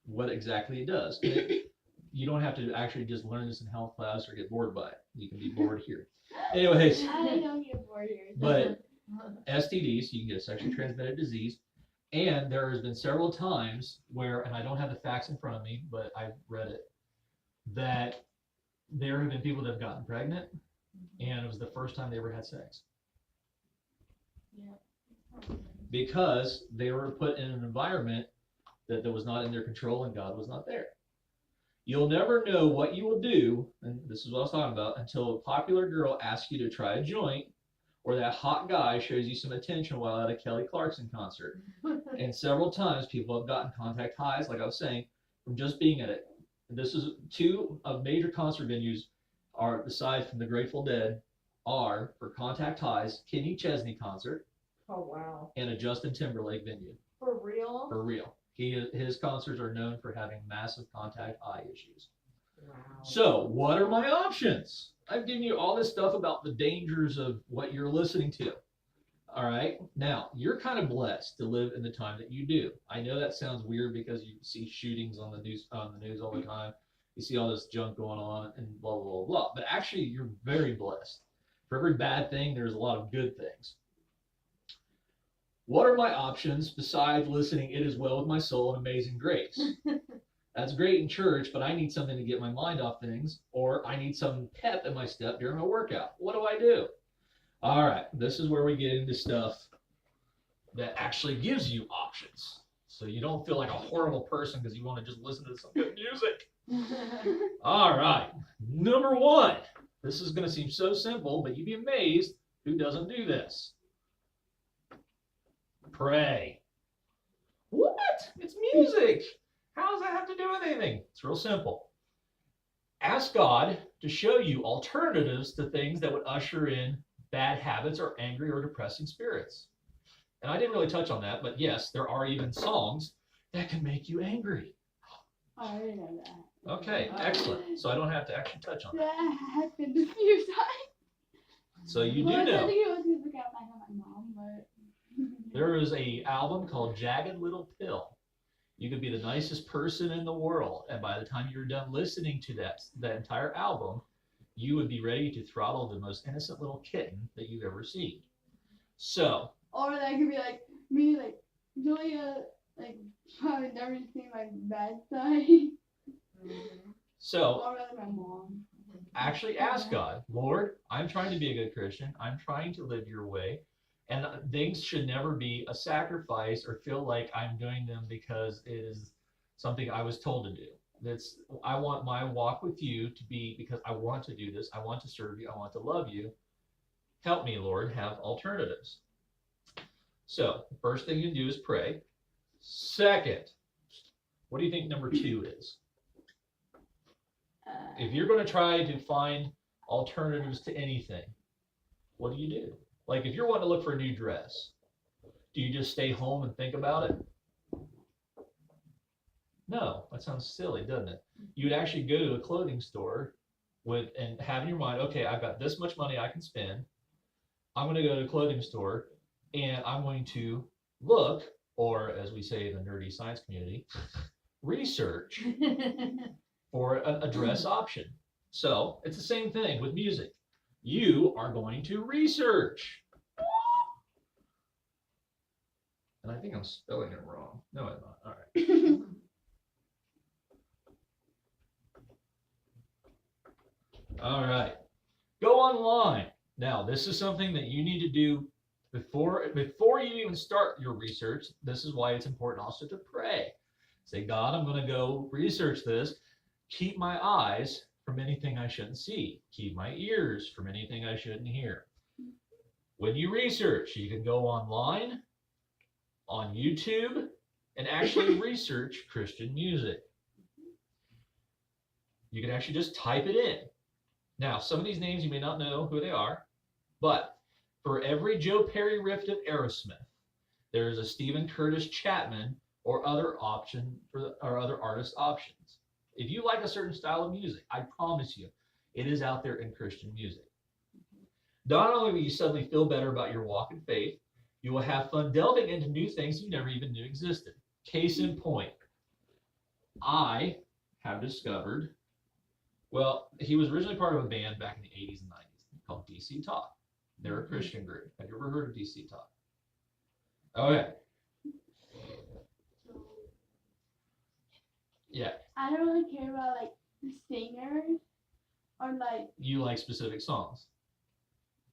What exactly it does. You don't have to actually just learn this in health class or get bored by it. You can be bored here. Anyways, I don't get bored here. but STDs, you can get a sexually transmitted disease, and there has been several times where, and I don't have the facts in front of me, but I've read it, that there have been people that have gotten pregnant and it was the first time they ever had sex. Yeah. Because they were put in an environment that was not in their control and God was not there. You'll never know what you will do, and this is what I was talking about, until a popular girl asks you to try a joint, or that hot guy shows you some attention while at a Kelly Clarkson concert. And several times people have gotten contact highs, like I was saying, from just being at it. And this is two of major concert venues are, aside from the Grateful Dead, are for contact highs, Kenny Chesney concert Oh, wow. and a Justin Timberlake venue. For real? For real. His concerts are known for having massive contact eye issues. Wow. So, what are my options? I've given you all this stuff about the dangers of what you're listening to. All right. Now, you're kind of blessed to live in the time that you do. I know that sounds weird because you see shootings on the news all the time. You see all this junk going on and blah, blah, blah, blah. But actually, you're very blessed. For every bad thing, there's a lot of good things. What are my options besides listening It Is Well With My Soul and Amazing Grace? That's great in church, but I need something to get my mind off things, or I need some pep in my step during my workout. What do I do? All right, this is where we get into stuff that actually gives you options. So you don't feel like a horrible person because you want to just listen to some good music. All right, number one. This is going to seem so simple, but you'd be amazed who doesn't do this. Pray. What? It's music. How does that have to do with anything? It's real simple. Ask God to show you alternatives to things that would usher in bad habits or angry or depressing spirits. And I didn't really touch on that, but yes, there are even songs that can make you angry. I already know that. Okay, excellent. So I don't have to actually touch on that. That happened a few times. So you do Well, I know. think it was because I got back on my mom, but. There is a album called Jagged Little Pill. You could be the nicest person in the world, and by the time you're done listening to that entire album, you would be ready to throttle the most innocent little kitten that you've ever seen. So. Or that could be like me, like Julia, like probably never seen my bad side. So. Or rather my mom. Actually ask God, Lord, I'm trying to be a good Christian. I'm trying to live your way. And things should never be a sacrifice or feel like I'm doing them because it is something I was told to do. I want my walk with you to be because I want to do this. I want to serve you. I want to love you. Help me, Lord, have alternatives. So the first thing you do is pray. Second, what do you think number 2 is? If you're going to try to find alternatives to anything, what do? Like if you're wanting to look for a new dress, do you just stay home and think about it? No, that sounds silly, doesn't it? You would actually go to a clothing store and have in your mind, okay, I've got this much money I can spend. I'm going to go to a clothing store and I'm going to look, or as we say in the nerdy science community, research for a dress option. So it's the same thing with music. You are going to research. And I think I'm spelling it wrong. No, I'm not. All right. All right. Go online. Now, this is something that you need to do before you even start your research. This is why it's important also to pray. Say, God, I'm going to go research this. Keep my eyes from anything I shouldn't see. Keep my ears from anything I shouldn't hear. When you research, you can go online, on YouTube, and actually research Christian music. You can actually just type it in. Now, some of these names you may not know who they are, but for every Joe Perry riff of Aerosmith, there is a Stephen Curtis Chapman or other artist options. If you like a certain style of music, I promise you, it is out there in Christian music. Not only will you suddenly feel better about your walk in faith, you will have fun delving into new things you never even knew existed. Case in point, I have discovered, well, he was originally part of a band back in the 80s and 90s called DC Talk. They're a Christian group. Have you ever heard of DC Talk? Okay. Yeah. I don't really care about like the singers or like. You like specific songs.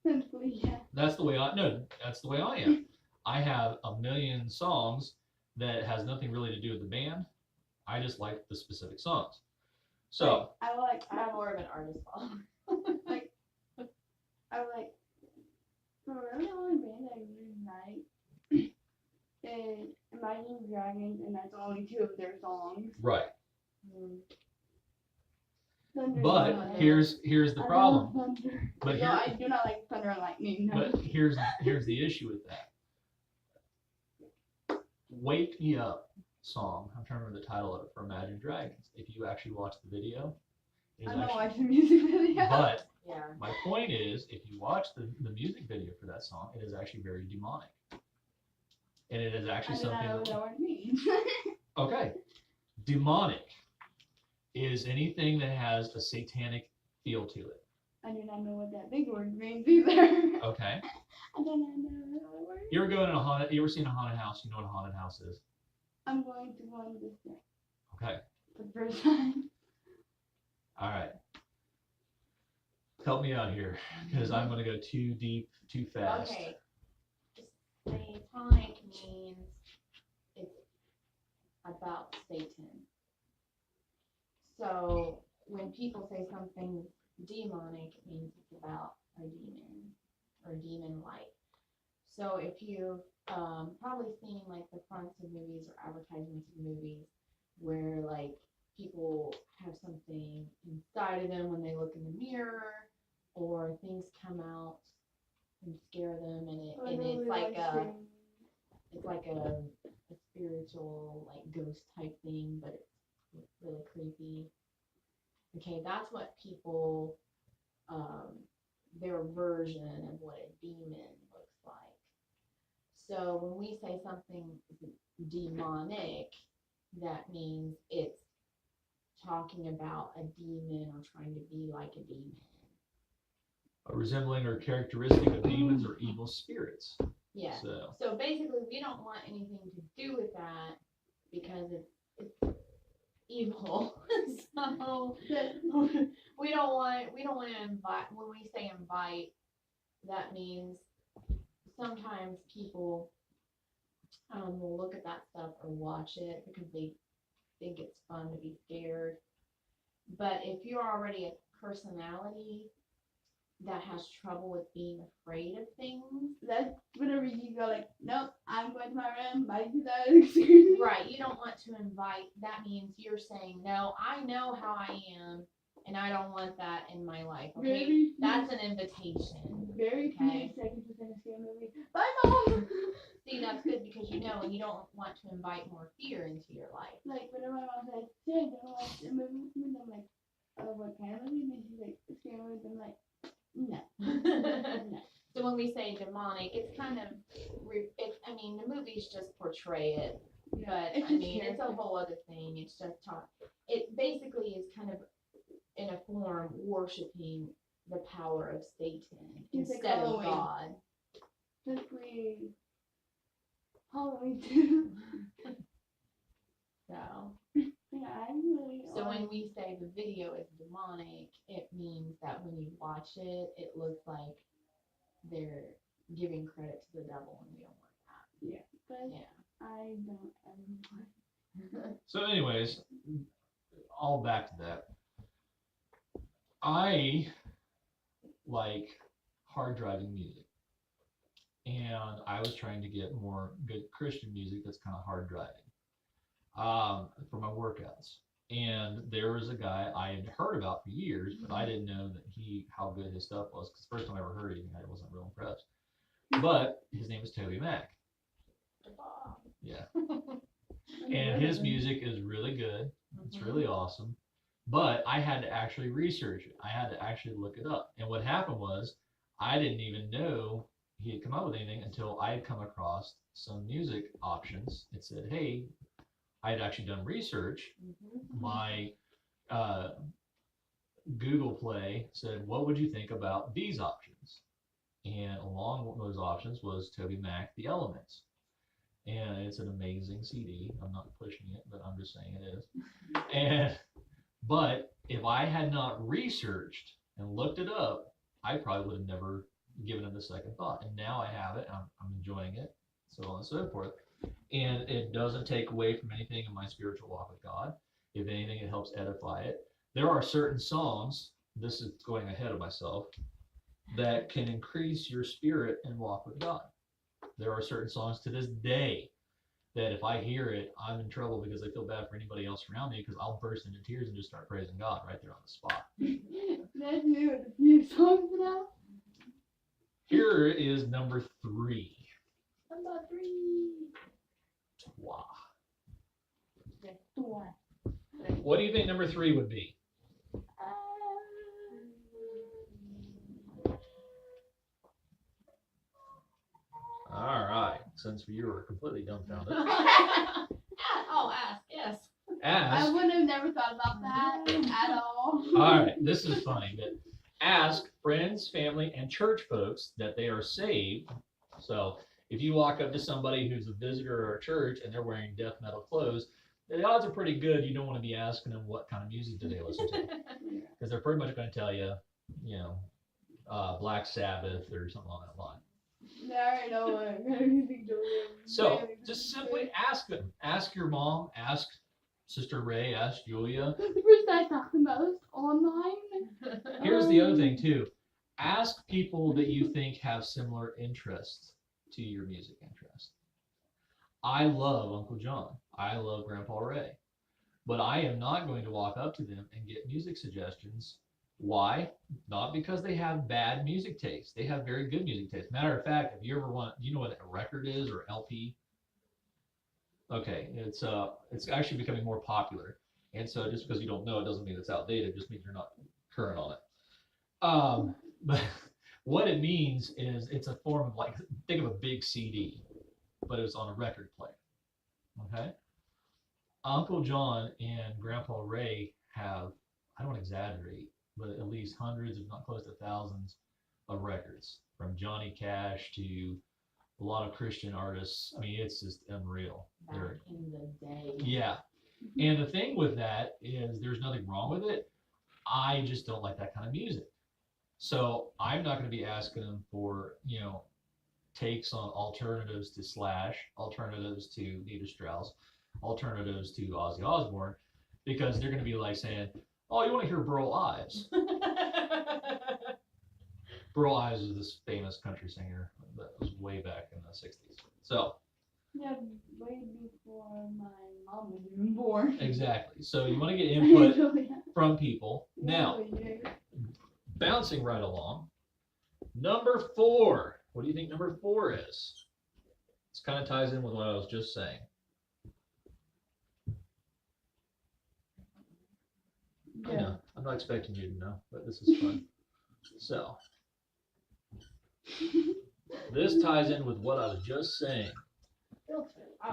Simply, yeah. That's the way I am. I have a million songs that has nothing really to do with the band. I just like the specific songs. So I like, I have more of an artist following. I like, for really the only band I really like is Imagine Dragons, and that's only 2 of their songs. right. Thunder But and Lightning. here's the I love problem. Thunder. But No, here, I do not like Thunder and Lightning. No. but here's the issue with that. Wake Me Up song. I'm trying to remember the title of it for Imagine Dragons. If you actually watch the video, it is I know actually, watch the music video. but Yeah. my point is, if you watch the music video for that song, it is actually very demonic. And it is I actually do not know something. what it means. Okay. Demonic is anything that has a satanic feel to it. I do not know what that big word means either. Okay. I do not know that word. You ever seen a haunted house? You know what a haunted house is. I'm going to one this day Okay. for the first time. All right. Help me out here, because I'm going to go too deep, too fast. Okay. Satanic means it's about Satan. So when people say something demonic, it means it's about a demon or demon-like. So if you've probably seen like the fronts of movies or advertisements of movies where like people have something inside of them when they look in the mirror, or things come out and scare them, and it's like a spiritual like ghost type thing, but it's really creepy. Okay, that's what people their version of what a demon looks like. So when we say something demonic, that means it's talking about a demon or trying to be like a demon. A resembling or characteristic of demons or evil spirits. Yeah. So basically, we don't want anything to do with that because it's evil. So we don't want to invite. When we say invite, that means sometimes people will look at that stuff or watch it because they think it's fun to be scared. But if you're already a personality that has trouble with being afraid of things, That's whenever you go like, nope, I'm going to my room, bye to that experience. right, you don't want to invite. That means you're saying, no, I know how I am, and I don't want that in my life. Okay, Very that's an invitation. Very Okay. few seconds within a scary movie. Bye, Mom! See, that's good because you know, and you don't want to invite more fear into your life. Like, whenever my mom's like, Jay, don't watch a movie with me, I'm like, oh, what kind of movie? And she's like, scary movie. I'm like, no. No. So when we say demonic, it's kind of, I mean, the movies just portray it, but It's I just mean, it's a character. whole other thing. It's just it basically is kind of, in a form, worshiping the power of Satan It's like instead of Halloween. God. Simply Halloween too. So, Yeah, I really so like- when we say the video is demonic, it means that when you watch it, it looks like they're giving credit to the devil, and we don't want that. but Yeah. I don't ever want. So anyways, all back to that. I like hard driving music. And I was trying to get more good Christian music that's kind of hard driving for my workouts. And there was a guy I had heard about for years, but I didn't know that how good his stuff was, because the first time I ever heard it, I wasn't real impressed. But his name is Toby Mac. Yeah. And his music is really good. It's really awesome. But I had to actually research it. I had to actually look it up. And what happened was, I didn't even know he had come up with anything until I had come across some music options. It said, hey, I had actually done research. My Google Play said, what would you think about these options? And along those options was Toby Mac, The Elements. And it's an amazing CD. I'm not pushing it, but I'm just saying it is. But if I had not researched and looked it up, I probably would have never given it a second thought. And now I have it, and I'm enjoying it, so on and so forth. And it doesn't take away from anything in my spiritual walk with God. If anything, it helps edify it. There are certain songs, this is going ahead of myself, that can increase your spirit and walk with God. There are certain songs to this day that if I hear it, I'm in trouble because I feel bad for anybody else around me because I'll burst into tears and just start praising God right there on the spot. That's me with a few songs now. Here is number 3. Number 3. Wow. What? What do you think number 3 would be? All right, since you were completely dumbfounded. Oh, ask, yes. I Ask. would have never thought about that at all. All right, this is funny, but ask friends, family, and church folks that they are saved. So if you walk up to somebody who's a visitor or a church and they're wearing death metal clothes, the odds are pretty good you don't want to be asking them what kind of music do they listen to, because they're pretty much going to tell you, Black Sabbath or something along that line. I already know what kind of music to live. So just simply ask them. Ask your mom. Ask Sister Ray. Ask Julia. That's the person I talk the most online. Here's the other thing too. Ask people that you think have similar interests to your music interest. I love Uncle John. I love Grandpa Ray. But I am not going to walk up to them and get music suggestions. Why? Not because they have bad music taste. They have very good music taste. Matter of fact, if you ever want, you know what a record is or LP? Okay, it's actually becoming more popular. And so just because you don't know it doesn't mean it's outdated, it just means you're not current on it. But what it means is it's a form of, like, think of a big CD, but it's on a record player. Okay? Uncle John and Grandpa Ray have, I don't exaggerate, but at least hundreds, if not close to thousands, of records, from Johnny Cash to a lot of Christian artists. I mean, it's just unreal. Back in the day. Yeah. And the thing with that is there's nothing wrong with it. I just don't like that kind of music. So I'm not going to be asking them for, takes on alternatives to Slash, alternatives to Nita Strauss, alternatives to Ozzy Osbourne, because they're going to be like saying, oh, you want to hear Burl Ives? Burl Ives was this famous country singer that was way back in the 60s. So. Yeah, way before my mom was even born. Exactly. So you want to get input from people. Now, bouncing right along, number 4. What do you think number 4 is? This kind of ties in with what I was just saying. I know. I'm not expecting you to know, but this is fun. So, this ties in with what I was just saying.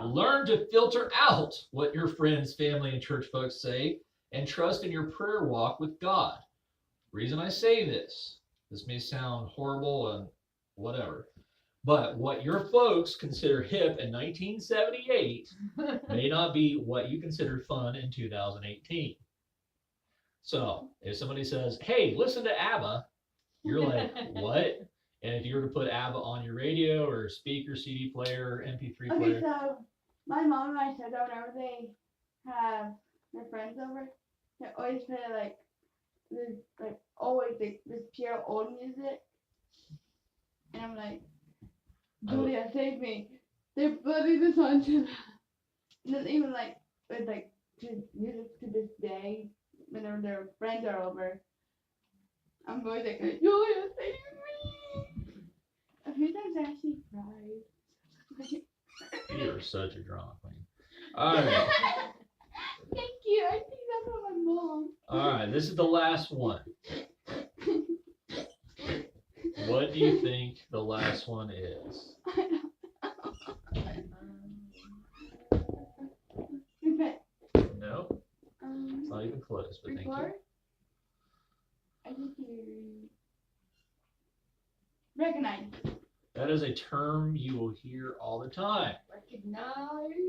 Learn to filter out what your friends, family, and church folks say and trust in your prayer walk with God. Reason I say this may sound horrible and whatever, but what your folks consider hip in 1978 may not be what you consider fun in 2018. So if somebody says, hey, listen to ABBA, you're like, what? And if you were to put ABBA on your radio or speaker, CD player, MP3 Okay, player. so my mom and my stepdad, whenever they have their friends over, they always play this pure old music. And I'm like, Julia, save me. They're putting this on too loud. And then even with music to this day, whenever their friends are over, I'm always like, Julia, save me. A few times I actually cried. You're such a drama queen. All right. Thank you. I think that's what my mom. All right. This is the last one. What do you think the last one is? No, it's not even close, but thank you. I think you recognize. That is a term you will hear all the time. Recognize.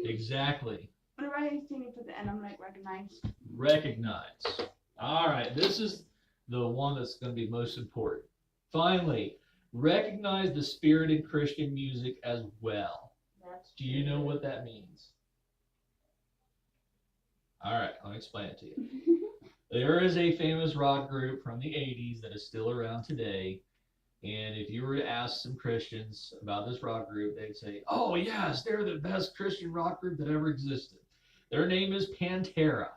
Exactly. Whenever I see me put the N, I'm like, recognize. Recognize. All right. This is the one that's going to be most important. Finally, Recognize the spirit in Christian music as well. That's Do you know what that means? All right, I'll explain it to you. There is a famous rock group from the 80s that is still around today. And if you were to ask some Christians about this rock group, they'd say, oh, yes, they're the best Christian rock group that ever existed. Their name is Pantera.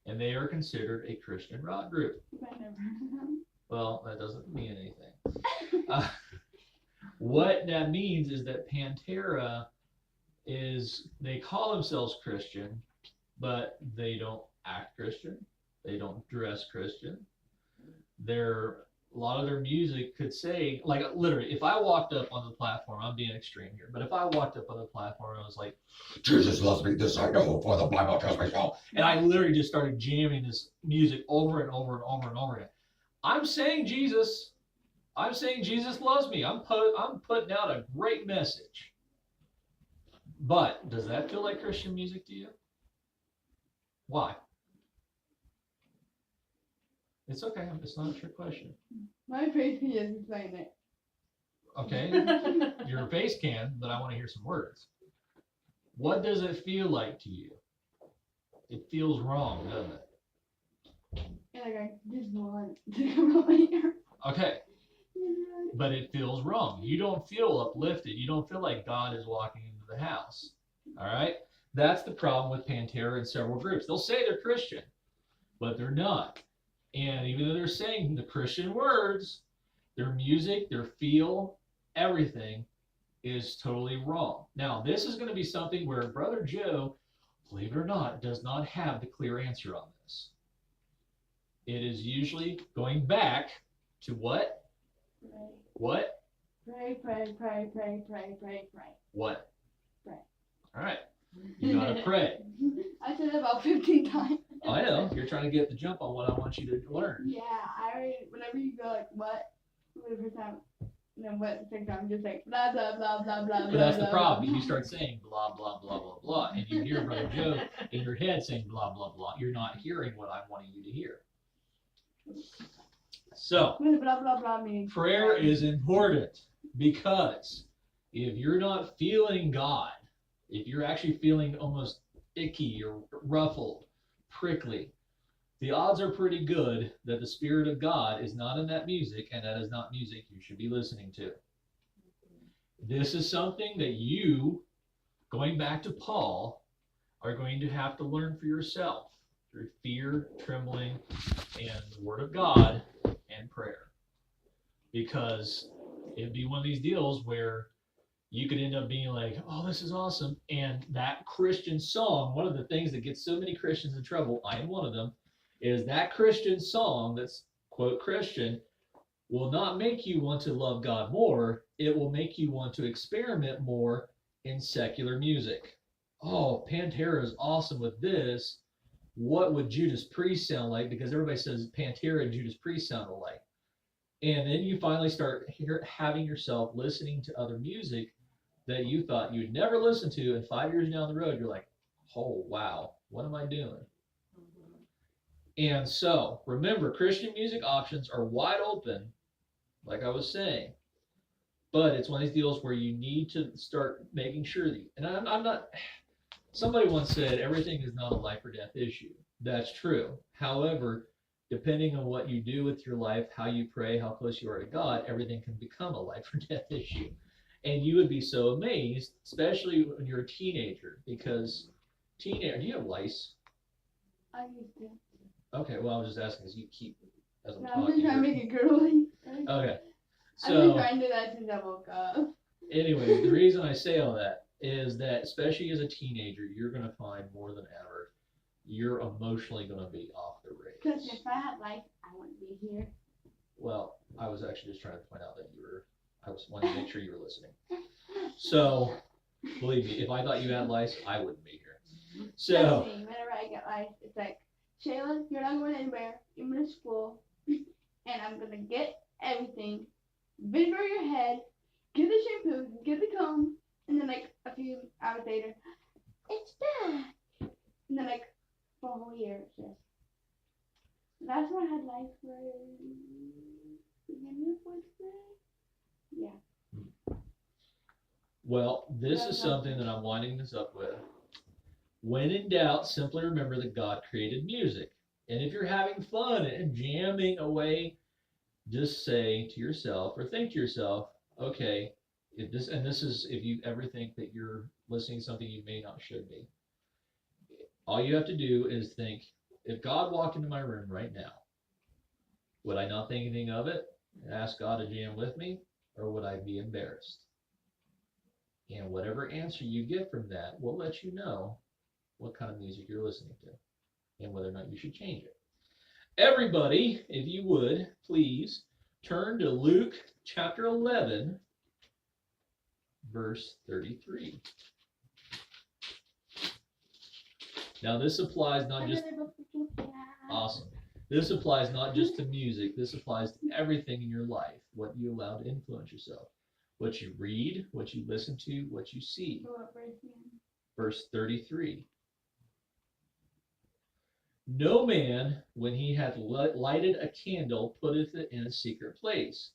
And they are considered a Christian rock group. I never heard of them. Well, that doesn't mean anything. What that means is that Pantera they call themselves Christian, but they don't act Christian. They don't dress Christian. A lot of their music could say, like literally, if I walked up on the platform, I'm being extreme here, but if I walked up on the platform and I was like, Jesus loves me, this I know, for the Bible tells me so. and I literally just started jamming this music over and over and over and over again, I'm saying Jesus loves me. I'm putting out a great message. But does that feel like Christian music to you? Why? It's okay. It's not a trick question. My face can just explain it. Okay, your face can, but I want to hear some words. What does it feel like to you? It feels wrong, doesn't it? And like I just want to come out my ear. Okay, but it feels wrong. You don't feel uplifted. You don't feel like God is walking into the house. All right? That's the problem with Pantera and several groups. They'll say they're Christian, but they're not. And even though they're saying the Christian words, their music, their feel, everything is totally wrong. Now, this is going to be something where Brother Joe, believe it or not, does not have the clear answer on this. It is usually going back to what? Pray. What? Pray, pray, pray, pray, pray, pray, pray. What? Pray. All right. You gotta pray. I said it about 15 times. I know. You're trying to get the jump on what I want you to learn. Yeah, whenever you go like, what? For the first time, and then what the second time, just like, blah, blah, blah, blah, blah, But that's blah, the blah, problem. blah. You start saying blah, blah, blah, blah, blah, and you hear Brother Joe in your head saying blah, blah, blah. You're not hearing what I'm wanting you to hear. So, What does blah, blah, blah mean? prayer is important because if you're not feeling God, if you're actually feeling almost icky or ruffled, prickly, the odds are pretty good that the Spirit of God is not in that music, and that is not music you should be listening to. This is something that you, going back to Paul, are going to have to learn for yourself through fear, trembling, and the Word of God and prayer. Because it'd be one of these deals where you could end up being like, oh, this is awesome. And that Christian song, one of the things that gets so many Christians in trouble, I am one of them, is that Christian song that's, quote, Christian, will not make you want to love God more. It will make you want to experiment more in secular music. Oh, Pantera is awesome with this. What would Judas Priest sound like? Because everybody says Pantera and Judas Priest sound alike. And then you finally start having yourself listening to other music that you thought you'd never listen to, and 5 years down the road, you're like, oh, wow, what am I doing? And so, remember, Christian music options are wide open, like I was saying. But it's one of these deals where you need to start making sure that, and I'm not, somebody once said, everything is not a life or death issue. That's true. However, depending on what you do with your life, how you pray, how close you are to God, everything can become a life or death issue. And you would be so amazed, especially when you're a teenager, because do you have lice? I used to. Okay, well, I was just asking because you keep, as I'm No, I'm talking. just trying to make it girly. Okay, I've been so trying to do that since I woke up. anyways, the reason I say all that is that, especially as a teenager, you're going to find more than ever, you're emotionally going to be off the Because rails. if I had life, I wouldn't be here. Well, I was actually just trying to point out that I was wanting to make sure you were listening. So, believe me, if I thought you had lice, I wouldn't be here. So, Trust me, whenever I get life, it's like, Shayla, you're not going anywhere. You're going to school, and I'm gonna get everything, vinegar your head, get the shampoo, get the comb, and then like a few hours later, it's back. And then like for a whole year, it's just. That's when I had life for beginning of fourth grade. Yeah. Well, this is something that I'm winding this up with. When in doubt, simply remember that God created music. And if you're having fun and jamming away, just say to yourself or think to yourself, okay, this is if you ever think that you're listening to something you may not should be. All you have to do is think, if God walked into my room right now, would I not think anything of it and ask God to jam with me, or would I be embarrassed? And whatever answer you get from that will let you know what kind of music you're listening to and whether or not you should change it. Everybody, if you would, please turn to Luke chapter 11, verse 33. Now this applies not just, awesome. This applies not just to music, this applies to everything in your life, what you allow to influence yourself. What you read, what you listen to, what you see. Verse 33. No man, when he hath lighted a candle, putteth it in a secret place,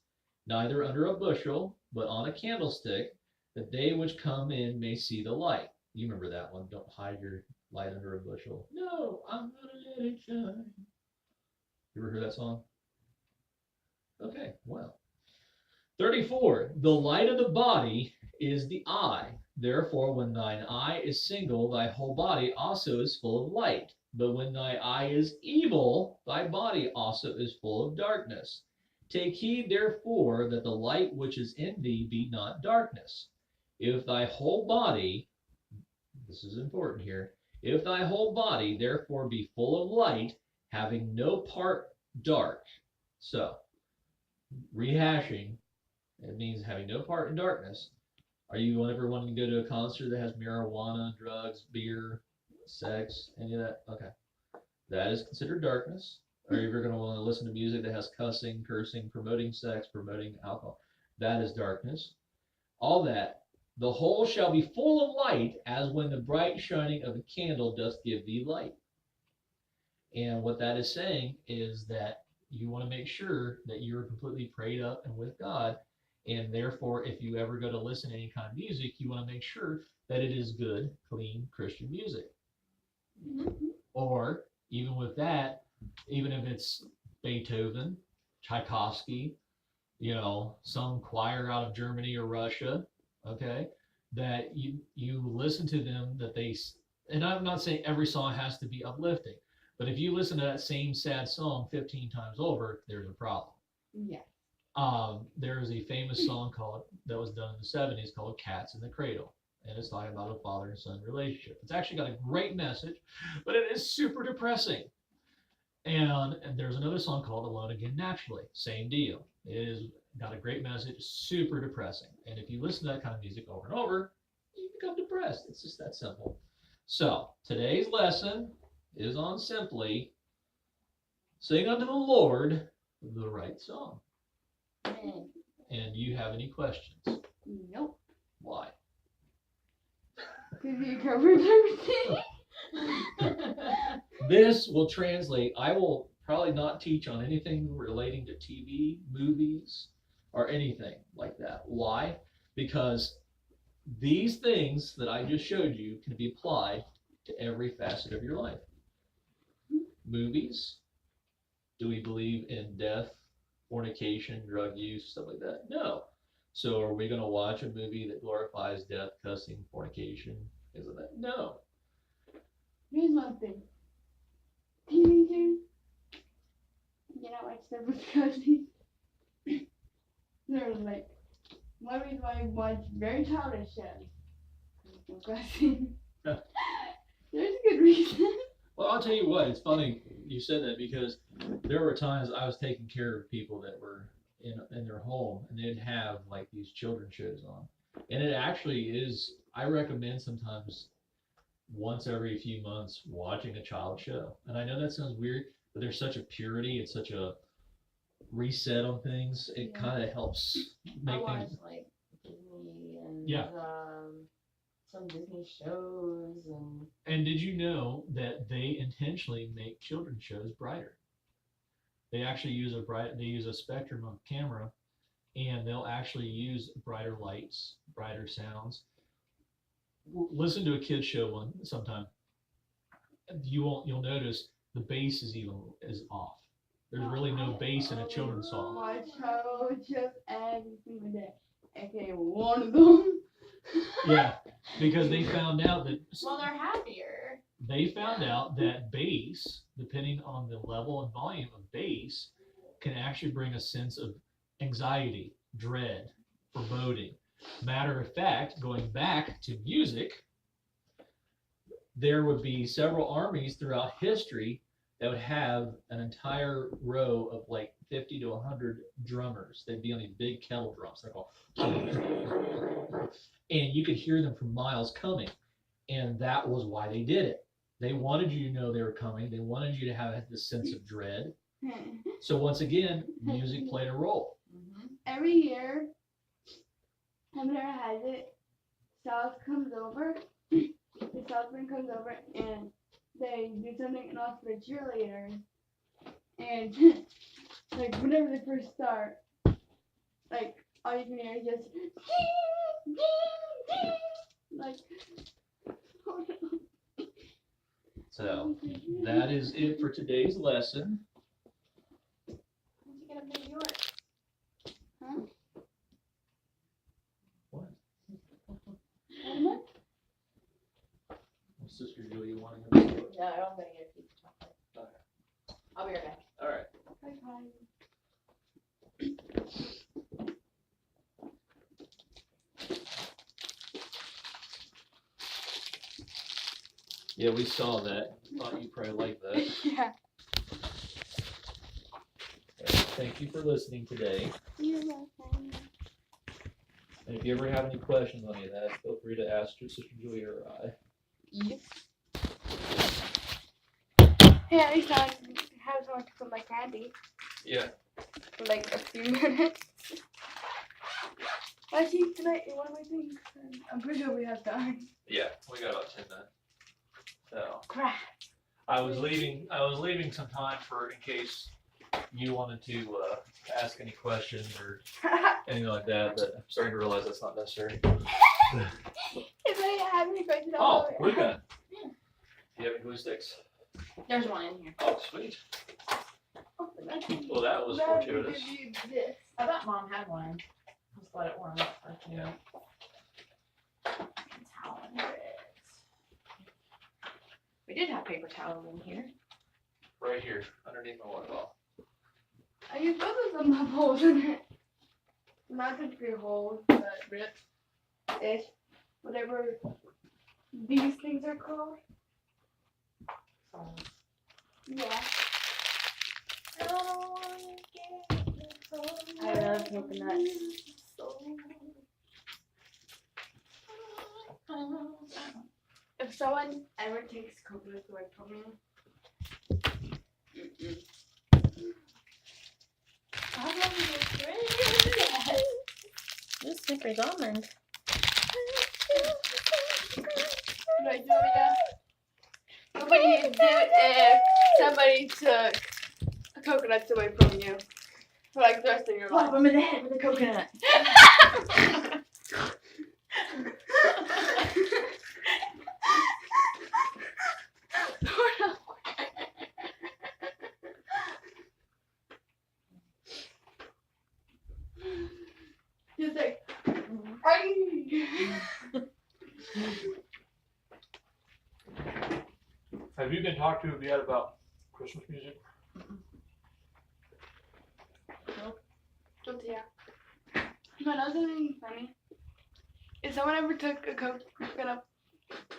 neither under a bushel, but on a candlestick, that they which come in may see the light. You remember that one, don't hide your light under a bushel. No, I'm gonna let it shine. You ever heard that song? Okay, well. 34, the light of the body is the eye. Therefore, when thine eye is single, thy whole body also is full of light. But when thy eye is evil, thy body also is full of darkness. Take heed, therefore, that the light which is in thee be not darkness. If thy whole body, this is important here, if thy whole body therefore be full of light, having no part dark. So, rehashing, it means having no part in darkness. Are you ever wanting to go to a concert that has marijuana, drugs, beer, sex, any of that? Okay. That is considered darkness. Are you ever going to want to listen to music that has cussing, cursing, promoting sex, promoting alcohol? That is darkness. All that. The whole shall be full of light, as when the bright shining of a candle doth give thee light. And what that is saying is that you want to make sure that you're completely prayed up and with God. And therefore, if you ever go to listen to any kind of music, you want to make sure that it is good, clean Christian music. Or even with that, even if it's Beethoven, Tchaikovsky, some choir out of Germany or Russia, okay, that you listen to them, that they, and I'm not saying every song has to be uplifting, but if you listen to that same sad song 15 times over, there's a problem. Yeah. There is a famous song that was done in the 70s called Cats in the Cradle. And it's talking about a father and son relationship. It's actually got a great message, but it is super depressing. And there's another song called Alone Again Naturally. Same deal. It has got a great message, super depressing. And if you listen to that kind of music over and over, you become depressed. It's just that simple. So today's lesson is on simply sing unto the Lord the right song. Amen. And do you have any questions? Nope. Why? Because you covered everything. This will translate. I will probably not teach on anything relating to TV, movies, or anything like that. Why? Because these things that I just showed you can be applied to every facet of your life. Movies. Do we believe in death, fornication, drug use, stuff like that? No. So are we going to watch a movie that glorifies death, cussing, fornication? Isn't that? No. Here's one thing. Teenagers, I watch stuff with cousins. They're like, one reason why I watch very childish shows. No cussing. There's a good reason. Well, I'll tell you what, it's funny you said that, because there were times I was taking care of people that were in their home, and they'd have like these children's shows on. And it actually is, I recommend sometimes once every few months watching a child show. And I know that sounds weird, but there's such a purity and such a reset on things. It kind of helps make I things. watch like Disney and Yeah. Some Disney shows and. And did you know that they intentionally make children's shows brighter? They actually use a spectrum of camera and they'll actually use brighter lights, brighter sounds. Listen to a kid show one sometime. You'll notice the bass is off. There's really no bass in a children's song. My child just every single day. Okay, one of them. Yeah, because they found out that Well, they're happier. that bass, depending on the level and volume of bass, can actually bring a sense of anxiety, dread, foreboding. Matter of fact, going back to music, there would be several armies throughout history that would have an entire row of like 50 to 100 drummers. They'd be on these big kettle drums. They're called, and you could hear them from miles coming. And that was why they did it. They wanted you to know they were coming. They wanted you to have this sense of dread. So once again, music played a role. Every year, Hamilton has it. South comes over. The Southman comes over and they do something else for the cheerleaders. And like whenever they first start, like all you can hear is just ding, ding, ding. Like So that is it for today's lesson. When's he gonna make yours? Huh? What? What? Sister Julie, you want to go? No, I'm gonna get a piece of chocolate. Okay. I'll be right back. All right. Yeah, we saw that. Thought you'd probably like that. Yeah. Thank you for listening today. You're welcome. And if you ever have any questions on any of that, feel free to ask your Sister Julie or I. Yep. Hey, at least I have someone to put my candy Yeah. for like a few minutes. Actually, tonight, one of my things, I'm pretty sure we have time. Yeah, we got about 10 minutes. So Crap. I was leaving some time for in case you wanted to ask any questions or anything like that, but I'm starting to realize that's not necessary. If I have any questions, Oh, I'll we're done. Do you have any glue sticks? There's one in here. Oh, sweet. Well, that was fortuitous. This. I thought Mom had one. Just let it warm up for a few Yeah. minutes. Towel in it. We did have paper towels in here. Right here, underneath my water bottle. I use both of them have holes in it. Not the three holes, but rips-ish. Whatever these things are called. Yeah. I love coconut. If someone ever takes coconut away from me, This Snickers almond. right, Julia? What would you do if somebody took coconuts away from you for like the rest of your life? Pop him in the head with a coconut. Just like, Have you been talked to yet about Christmas music? yeah. No, nothing funny. If someone ever took a coconut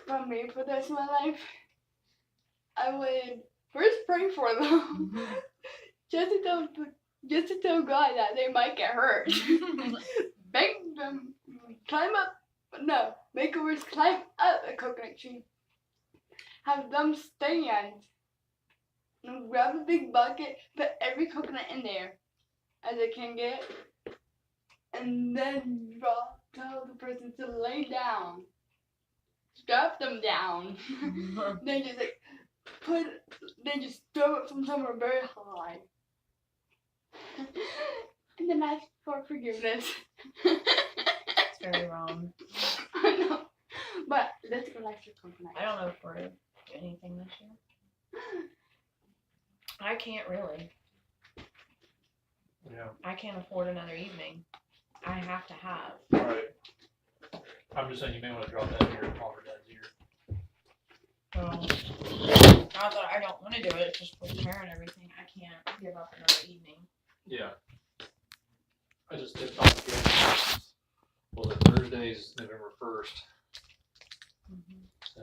from me for the rest of my life, I would first pray for them. just to tell God that they might get hurt. Make them make a wish, climb up a coconut tree. Have them stand and grab a big bucket, put every coconut in there as they can get, and then tell the person to lay down. Strap them down. Then just like just throw it from somewhere very high. and then ask for forgiveness. It's very wrong. I know. But let's go like your coconut. I don't know if we're doing anything this year. I can't really. Yeah. I can't afford another evening. I have to have. Alright. I'm just saying you may want to drop that in your offer dad's ear. Well, not that I don't want to do it, it's just with hair and everything. I can't give up another evening. Yeah. I just did not get. Well, the Thursday's November 1st. Yeah.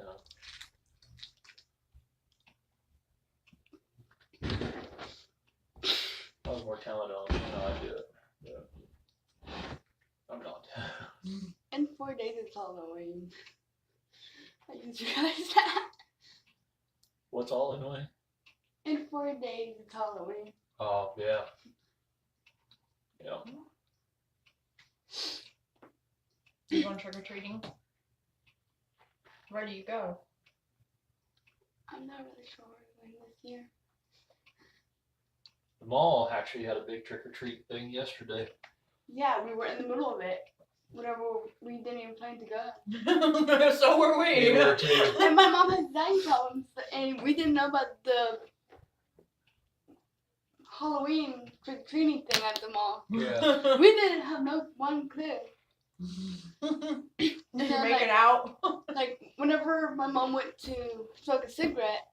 I was more talented on how I do it. But I'm not. In 4 days it's Halloween. I just realized that. What's all annoying? In 4 days it's Halloween. Oh, yeah. Yeah. You going trick or treating? Where do you go? I'm not really sure where we're going this year. The mall actually had a big trick or treat thing yesterday. Yeah, we were in the middle of it. Whenever we didn't even plan to go. So were we. You were too. And my mom has dining problems, and we didn't know about the Halloween trick-or-treating thing at the mall. Yeah. We didn't have no one clue. Did you then, make like- it out? Like, whenever my mom went to smoke a cigarette,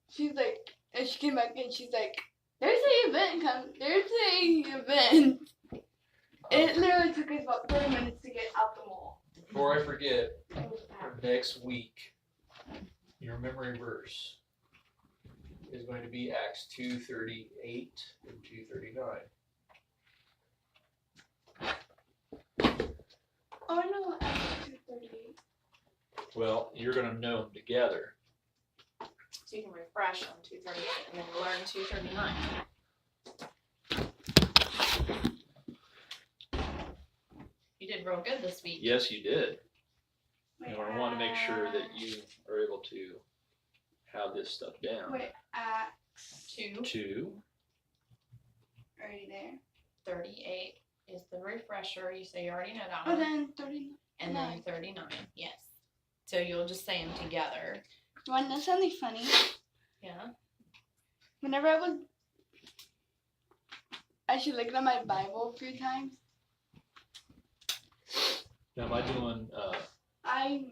she's like, and she came back and she's like, there's an event coming. There's an event. It literally took us about 30 minutes to get out the mall. Before I forget, It was bad. for next week, your memory verse is going to be Acts 2:38 and 2:39. Oh, no, after 2:38. Well, you're going to know them together. So you can refresh on 238 and then learn 239. You did real good this week. Yes, you did. Wait, And I want to make sure that you are able to have this stuff down. Wait, Acts 238 already there. is the refresher. You say you already know that Oh, one. then 39. And then 39, yes. So you'll just say them together. You want to know something funny? Yeah. Whenever I was actually looking at my Bible a few times, Now, am I doing I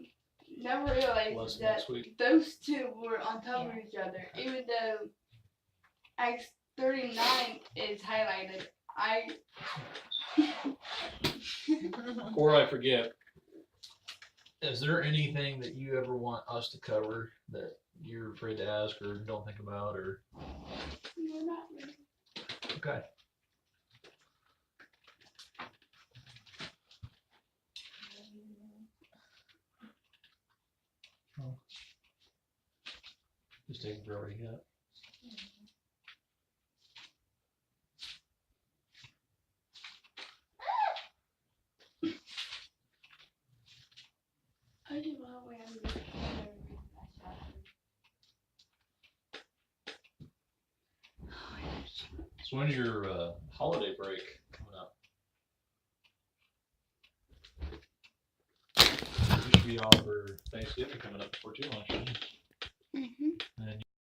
never realized lesson that next week? those two were on top of each other. Even though Acts 39 is highlighted, Before I forget, is there anything that you ever want us to cover that you're afraid to ask or don't think about or? no, not really. Okay. Just taking forever to get. I do not wear this. So when's your holiday break coming up? You should be off for Thanksgiving coming up before too long. shouldn't you?